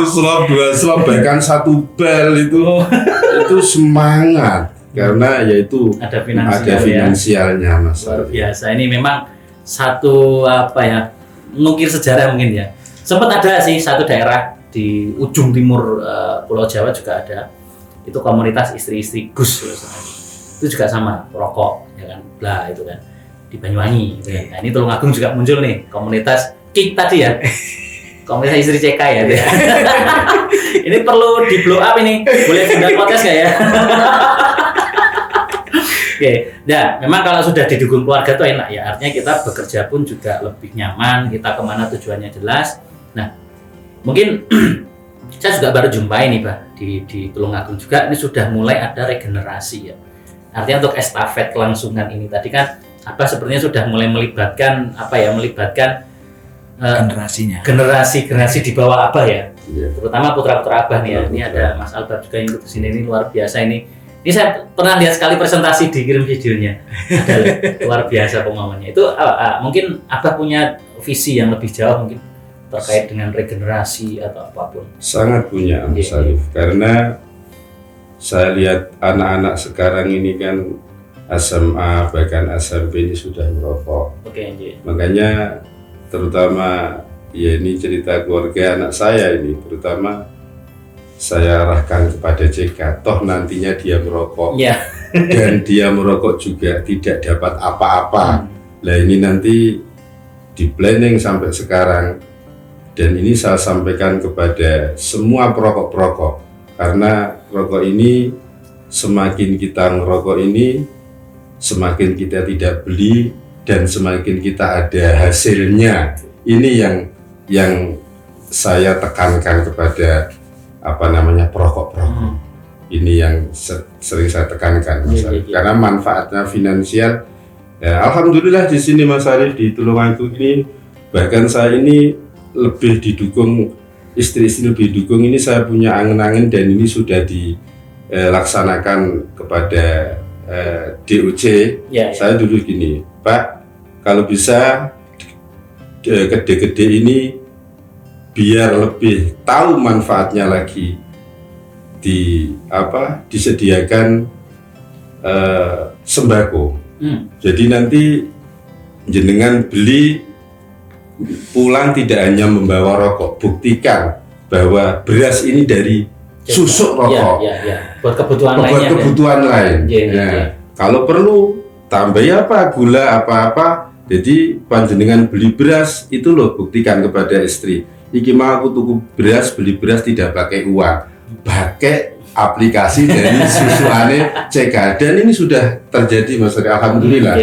Speaker 2: slop, 2 slop, bahkan 1 bel itu semangat. Karena yaitu ada finansialnya Mas.
Speaker 1: Luar biasa. Ini memang satu ngukir sejarah mungkin ya. Sempat ada sih satu daerah di ujung timur Pulau Jawa juga ada. Itu komunitas istri-istri Gus. Itu juga sama, rokok ya kan. Blah itu kan di Banyuwangi gitu kan. Nah, ini Tulungagung juga muncul nih komunitas KIK tadi ya. Komunitas istri CK ya. Ini perlu di blow up ini. Boleh undang podcast nggak ya? Oke, nah memang kalau sudah didukung keluarga itu enak ya, artinya kita bekerja pun juga lebih nyaman, kita kemana tujuannya jelas. Nah, mungkin saya juga baru jumpai nih Pak di Tulungagung juga, ini sudah mulai ada regenerasi ya. Artinya untuk estafet kelangsungan ini tadi kan sepertinya sudah mulai melibatkan generasi di bawah di
Speaker 2: Iya.
Speaker 1: Terutama putra-putra Abah nih ya. Ini ada Mas Albert juga yang ikut sini, ini luar biasa ini. Ini saya pernah lihat sekali presentasi, dikirim videonya. Ada luar biasa pemahamannya. Itu mungkin Abah punya visi yang lebih jauh mungkin terkait dengan regenerasi atau apapun.
Speaker 2: Sangat punya Mas Arif, karena saya lihat anak-anak sekarang ini kan SMA bahkan SMP ini sudah merokok.
Speaker 1: Oke, Nji.
Speaker 2: Makanya terutama ya ini cerita keluarga anak saya ini, terutama saya arahkan kepada JK, toh nantinya dia merokok dan dia merokok juga tidak dapat apa-apa. Nah ini nanti di planning sampai sekarang, dan ini saya sampaikan kepada semua perokok-perokok, karena rokok ini semakin kita ngerokok ini semakin kita tidak beli dan semakin kita ada hasilnya. Ini yang saya tekankan kepada perokok-perokok. Ini yang sering saya tekankan, Mas Arif. Karena manfaatnya finansial. Ya, alhamdulillah di sini Mas Arif, di Tulungagung ini bahkan saya ini lebih didukung, istri-istri lebih didukung. Ini saya punya angen-angen dan ini sudah dilaksanakan kepada DOC. Saya dulu gini, Pak, kalau bisa gede-gede ini biar lebih tahu manfaatnya lagi, disediakan sembako. Jadi nanti jenengan beli pulang tidak hanya membawa rokok, buktikan bahwa beras ini dari susuk rokok.
Speaker 1: Buat kebutuhan lain.
Speaker 2: Kalau perlu tambah gula apa-apa. Jadi panjenengan beli beras itu loh, buktikan kepada istri. Iki mah aku tuku beras, beli beras tidak pakai uang, pakai aplikasi dari susuane CK, dan ini sudah terjadi Mas Arif, alhamdulillah.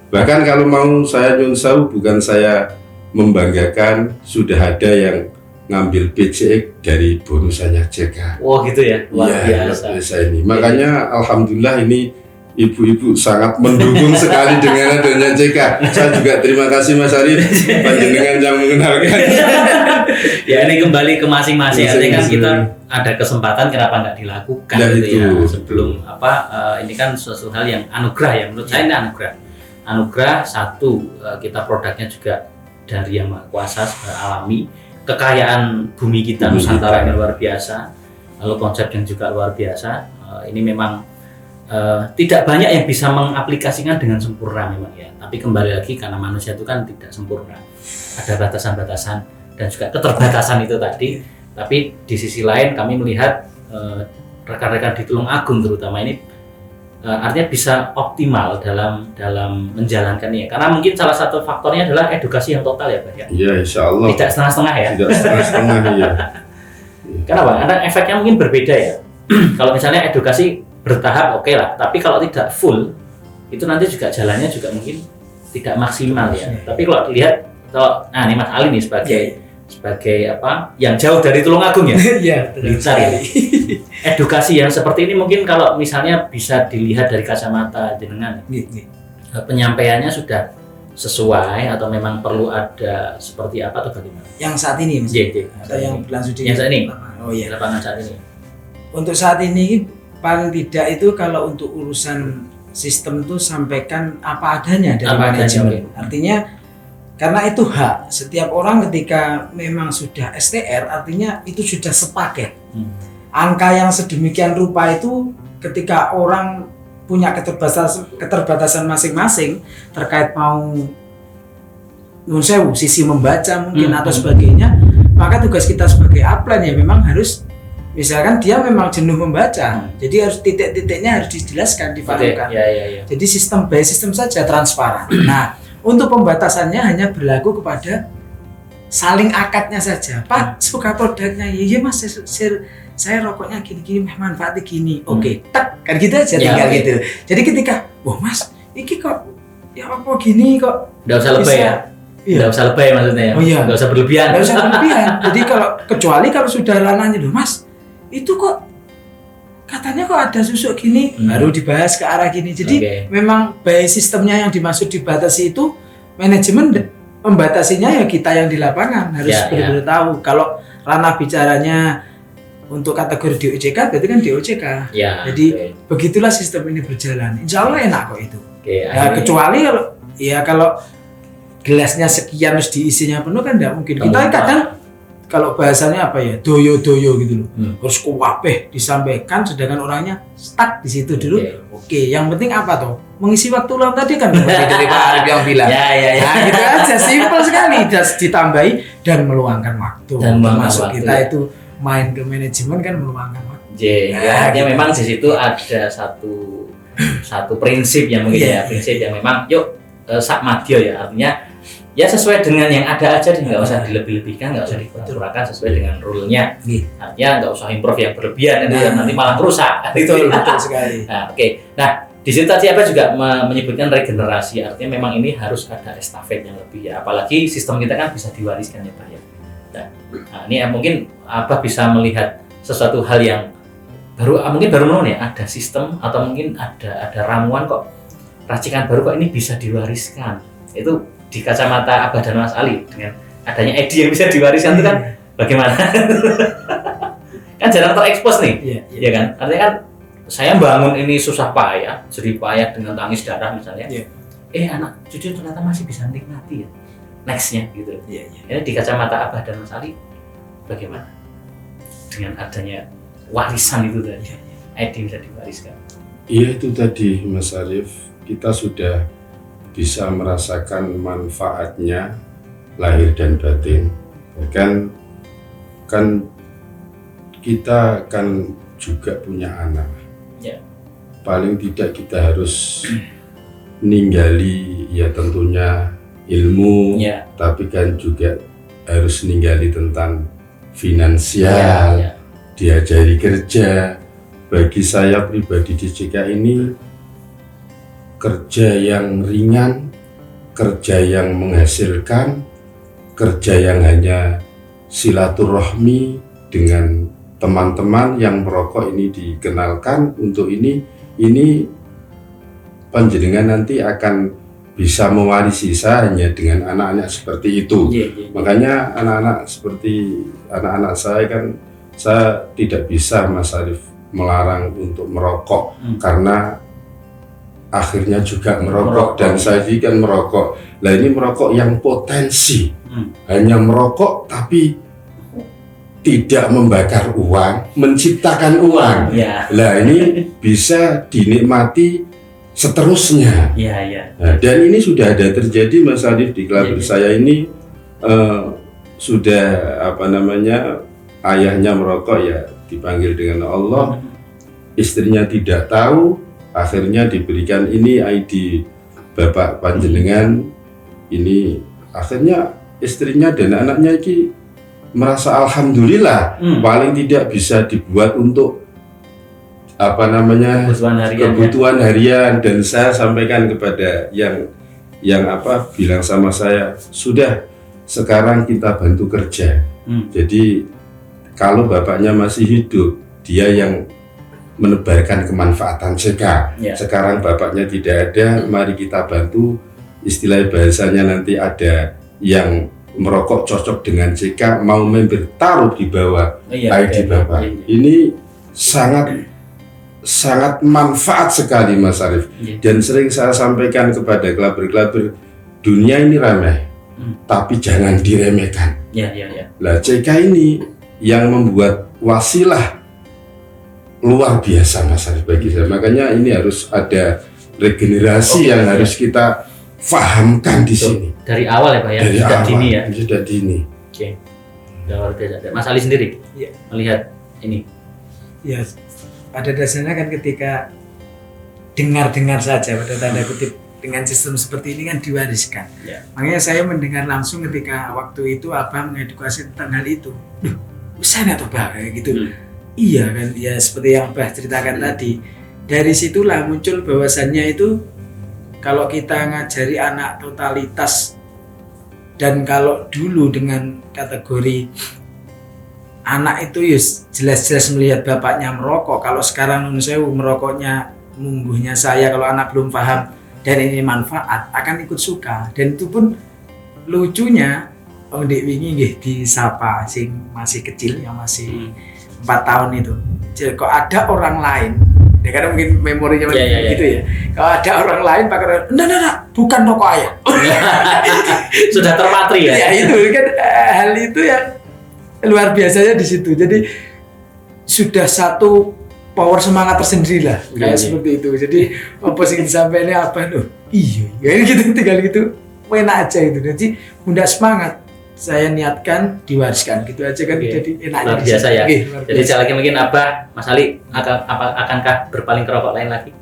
Speaker 2: Bahkan kalau mau saya nyun sewu, bukan saya membanggakan, sudah ada yang ngambil PCX dari bonusannya CK.
Speaker 1: Oh gitu ya, luar biasa
Speaker 2: ini. Makanya alhamdulillah ini ibu-ibu sangat mendukung sekali dengan adanya CK. Saya juga terima kasih Mas Arif, panjenengan yang mengenalkan.
Speaker 1: Ya ini kembali ke masing-masing. Artinya kan kita ada kesempatan, kenapa nggak dilakukan gitu ya. Sebelum ini kan suatu hal yang anugerah ya, menurut saya ini anugerah satu, kita produknya juga dari Yang Maha Kuasa, alami, kekayaan bumi kita Nusantara yang luar biasa, lalu konsep yang juga luar biasa. Ini memang tidak banyak yang bisa mengaplikasikan dengan sempurna memang ya, tapi kembali lagi karena manusia itu kan tidak sempurna, ada batasan-batasan dan juga keterbatasan itu tadi. Tapi di sisi lain kami melihat rekan-rekan di Tulungagung terutama ini artinya bisa optimal dalam menjalankannya, karena mungkin salah satu faktornya adalah edukasi yang total ya Pak ya.
Speaker 2: Iya, insya Allah.
Speaker 1: Tidak setengah-setengah ya.
Speaker 2: Tidak setengah-setengah ya.
Speaker 1: Kenapa? Karena efeknya mungkin berbeda ya. Kalau misalnya edukasi bertahap oke lah, tapi kalau tidak full itu nanti juga jalannya juga mungkin tidak maksimal ya. Tapi kalau dilihat, ini Mas Ali nih sebagai yang jauh dari Tulungagung ya, Blitar ya. Edukasi yang seperti ini mungkin kalau misalnya bisa dilihat dari kacamata jenengan, penyampaiannya sudah sesuai atau memang perlu ada seperti apa atau bagaimana?
Speaker 3: Yang saat ini Mas? Atau yang berlangsung di
Speaker 1: yang saat ini?
Speaker 3: Oh iya,
Speaker 1: lapangan saat ini.
Speaker 3: Untuk saat ini paling tidak itu kalau untuk urusan sistem itu sampaikan apa adanya dari manajemen. Artinya karena itu hak setiap orang ketika memang sudah STR, artinya itu sudah sepaket. Angka yang sedemikian rupa itu ketika orang punya keterbatasan masing-masing terkait mau sisi membaca mungkin atau sebagainya, maka tugas kita sebagai upline ya memang harus, misalkan dia memang jenuh membaca, jadi harus titik-titiknya harus dijelaskan, difahamkan. Jadi sistem by sistem saja transparan. Nah, untuk pembatasannya hanya berlaku kepada saling akadnya saja. Pak, suka produknya, iya Mas, saya rokoknya gini-gini, manfaatnya gini. Oke, tak, kan gitu aja tinggal gitu. Jadi ketika, wah Mas, iki kok ya apa gini kok?
Speaker 1: Nggak usah lebay ya? Nggak usah lebay maksudnya ya?
Speaker 3: Oh iya.
Speaker 1: Nggak usah berlebihan.
Speaker 3: Nggak usah berlebihan. Jadi kecuali kalau sudah nanya, loh Mas, itu kok katanya kok ada susuk gini, baru dibahas ke arah gini. Jadi memang by sistemnya yang dimaksud dibatasi itu manajemen membatasinya ya kita yang di lapangan harus benar-benar tahu. Kalau ranah bicaranya untuk kategori DOJK berarti kan DOJK. Jadi begitulah sistem ini berjalan. Insya Allah enak kok itu. Ya, kecuali kalau gelasnya sekian terus diisinya penuh kan tidak mungkin. Kita kadang kalau bahasanya apa ya, doyo-doyo gitu loh. Harus kuwabeh disampaikan sedangkan orangnya stuck di situ dulu. Oke, yang penting apa toh? Mengisi waktu luang tadi kan dari Pak Arif yang bilang. Nah, gitu aja, simpel sekali. Ditambahi dan meluangkan waktu. Dan termasuk kita itu main ke manajemen kan meluangkan waktu.
Speaker 1: Artinya memang di situ ada satu prinsip yang mungkin prinsip yang memang sak madya ya, artinya ya sesuai dengan yang ada aja, nggak usah dilebih-lebihkan, nggak usah dikurang-kurangkan, sesuai dengan rule-nya. Artinya nggak usah improve yang berlebihan, nanti malah merusak.
Speaker 3: Betul sekali.
Speaker 1: Nah, di situ tadi Abah juga menyebutkan regenerasi, artinya memang ini harus ada estafet yang lebih ya, apalagi sistem kita kan bisa diwariskan ya Pak ya. Nah, ini mungkin Abah bisa melihat sesuatu hal yang mungkin baru menemukan ya, ada sistem atau mungkin ada ramuan kok, racikan baru kok ini bisa diwariskan. Itu di kacamata Abah dan Mas Ali dengan adanya Edi yang bisa diwariskan itu kan bagaimana? Kan jarang terekspos nih, ya kan? Artinya kan saya bangun ini susah payah, jerih payah dengan tangis darah misalnya. Anak cucu ternyata masih bisa nikmati ya. Nextnya gitu. Ini di kacamata Abah dan Mas Ali bagaimana dengan adanya warisan itu tadi? Edi bisa diwariskan.
Speaker 2: Iya itu tadi Mas Arif, kita sudah bisa merasakan manfaatnya lahir dan batin. Kan kita kan juga punya anak. Paling tidak kita harus ninggali ya tentunya ilmu, tapi kan juga harus ninggali tentang finansial, diajari kerja. Bagi saya pribadi di JK ini kerja yang ringan, kerja yang menghasilkan, kerja yang hanya silaturahmi dengan teman-teman yang merokok ini dikenalkan untuk ini panjenengan nanti akan bisa mewarisi hanya dengan anak-anak seperti itu. Makanya anak-anak saya kan saya tidak bisa Mas Arif melarang untuk merokok karena akhirnya juga merokok dan saya juga kan merokok. Nah ini merokok yang potensi hanya merokok tapi tidak membakar uang, menciptakan uang. Nah ini bisa dinikmati seterusnya. Nah, dan ini sudah ada terjadi Mas Arif di kelabur saya ini sudah ayahnya merokok ya dipanggil dengan Allah, istrinya tidak tahu, akhirnya diberikan ini ID bapak panjenengan ini, akhirnya istrinya dan anaknya ini merasa alhamdulillah paling tidak bisa dibuat untuk kebutuhan harian. Dan saya sampaikan kepada yang bilang sama saya, sudah sekarang kita bantu kerja. Jadi kalau bapaknya masih hidup, dia yang menebarkan kemanfaatan JK. Sekarang bapaknya tidak ada, mari kita bantu. Istilah bahasanya nanti ada yang merokok cocok dengan JK, mau member taruh di bawah ID bapak. Ini sangat manfaat sekali Mas Arif. Dan sering saya sampaikan kepada kelabur-kelabur, dunia ini remeh, tapi jangan diremehkan. Lah JK ini yang membuat wasilah luar biasa Mas Arif bagi saya. Makanya ini harus ada regenerasi yang harus kita fahamkan di sini.
Speaker 1: Dari awal ya Pak ya?
Speaker 2: Dari
Speaker 1: sudah
Speaker 2: awal,
Speaker 1: dini ya?
Speaker 2: Sudah dini.
Speaker 1: Luar biasa. Mas Ali sendiri melihat ini?
Speaker 3: Ya, pada dasarnya kan ketika dengar-dengar saja pada tanda kutip dengan sistem seperti ini kan diwariskan. Makanya saya mendengar langsung ketika waktu itu Abang mengedukasi tentang hal itu. Usah atau kayak gitu. Iya kan, ya seperti yang Abah ceritakan tadi. Dari situlah muncul bahwasannya itu kalau kita ngajari anak totalitas, dan kalau dulu dengan kategori anak itu jelas-jelas melihat bapaknya merokok, kalau sekarang nun sewu merokoknya mungguhnya saya, kalau anak belum paham dan ini manfaat akan ikut suka. Dan itu pun lucunya Om Dek wingi nggih disapa sing masih kecil yang masih 4 tahun itu. Jadi kok ada orang lain, ya karena mungkin memorinya gitu ya. Kalau ada orang lain pakai, enggak, bukan rokok ayah.
Speaker 1: Sudah terpatri ya.
Speaker 3: Ya itu kan hal itu yang luar biasanya di situ. Jadi sudah satu power semangat tersendiri lah, kayak seperti itu. Jadi apa sih disampaikan apa loh? Iya, gitu tinggal gitu, enak aja itu. Jadi mudah semangat. Saya niatkan diwariskan gitu aja kan, jadi enaknya
Speaker 1: luar biasa ya.
Speaker 3: Luar
Speaker 1: Jadi
Speaker 3: biasa.
Speaker 1: sekali lagi mungkin Abah, Mas Ali akankah berpaling ke rokok lain lagi?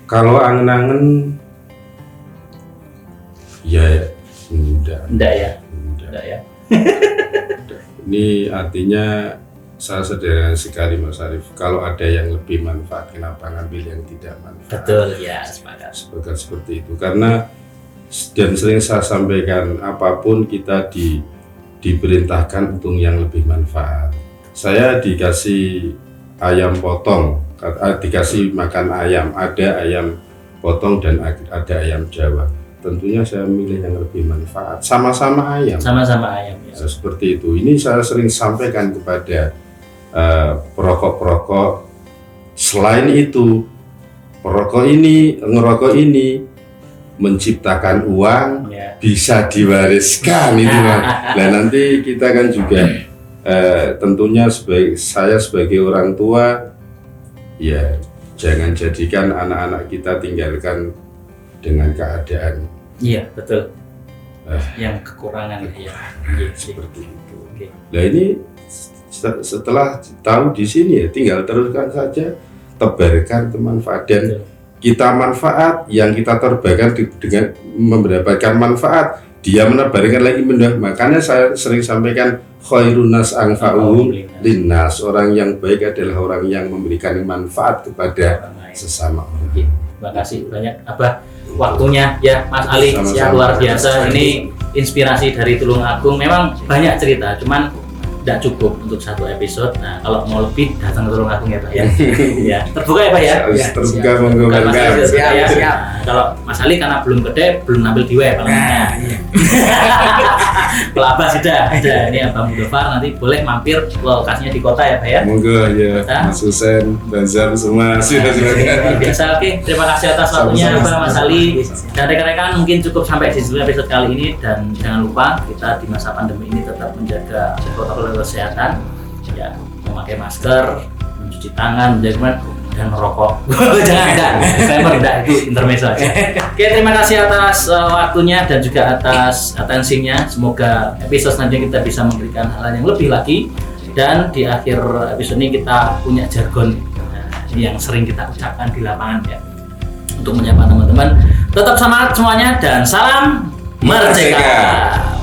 Speaker 2: Kalau angen-angen ya
Speaker 1: Enggak ya.
Speaker 2: Ini artinya saya sederhana sekali Mas Arief. Kalau ada yang lebih manfaat, kenapa ngambil yang tidak manfaat?
Speaker 1: Betul ya, sepakat.
Speaker 2: Seperti itu. Karena dan sering saya sampaikan, apapun kita diperintahkan untuk yang lebih manfaat. Saya dikasih ayam potong, dikasih makan ayam, ada ayam potong dan ada ayam Jawa. Tentunya saya milih yang lebih manfaat. Sama-sama ayam.
Speaker 1: Sama-sama ayam ya.
Speaker 2: Seperti itu. Ini saya sering sampaikan kepada perokok-perokok. Selain itu, ngerokok ini menciptakan uang, bisa diwariskan itu kan. Nah nanti kita kan juga tentunya saya sebagai orang tua, ya jangan jadikan anak-anak kita tinggalkan dengan keadaan.
Speaker 1: Iya betul. Yang kekurangan ya.
Speaker 2: Seperti itu. Nah ini setelah tahu di sini ya tinggal teruskan saja, tebarkan kemanfaatan. Kita manfaat yang kita tebarkan dengan mendapatkan manfaat, dia menebarkan lagi makanya saya sering sampaikan khairun nas anfa'uhum linnas. Orang yang baik adalah orang yang memberikan manfaat kepada sesama orang.
Speaker 1: Terima kasih banyak Abah waktunya ya Mas Ali. Ya, luar biasa, ini inspirasi dari Tulungagung. Memang banyak cerita, cuman tidak cukup untuk satu episode. Nah, kalau mau lebih datang ke Tulungagung ya Pak ya. Ya, terbuka ya Pak ya.
Speaker 2: Terbuka monggo.
Speaker 1: Siap. Kalau Mas Ali karena belum gede, belum nampil di web namanya. Kalau Abah sudah. Ini Abah Mudofar, nanti boleh mampir lokasinya di kota ya Pak ya.
Speaker 2: Monggo ya. Mas Husen, Bazar semua sudah silakan.
Speaker 1: Biasa, oke. Terima kasih atas waktunya Abah, Mas Ali dan rekan-rekan. Mungkin cukup sampai di episode kali ini, dan jangan lupa kita di masa pandemi ini tetap menjaga protokol kesehatan, ya, memakai masker, mencuci tangan, dan merokok. Jangan, enggak, itu intermezzo aja. Oke, terima kasih atas waktunya dan juga atas atensinya. Semoga episode selanjutnya kita bisa memberikan hal yang lebih lagi. Dan di akhir episode ini kita punya jargon yang sering kita ucapkan di lapangan ya, untuk menyapa teman-teman. Tetap semangat semuanya dan salam merdeka.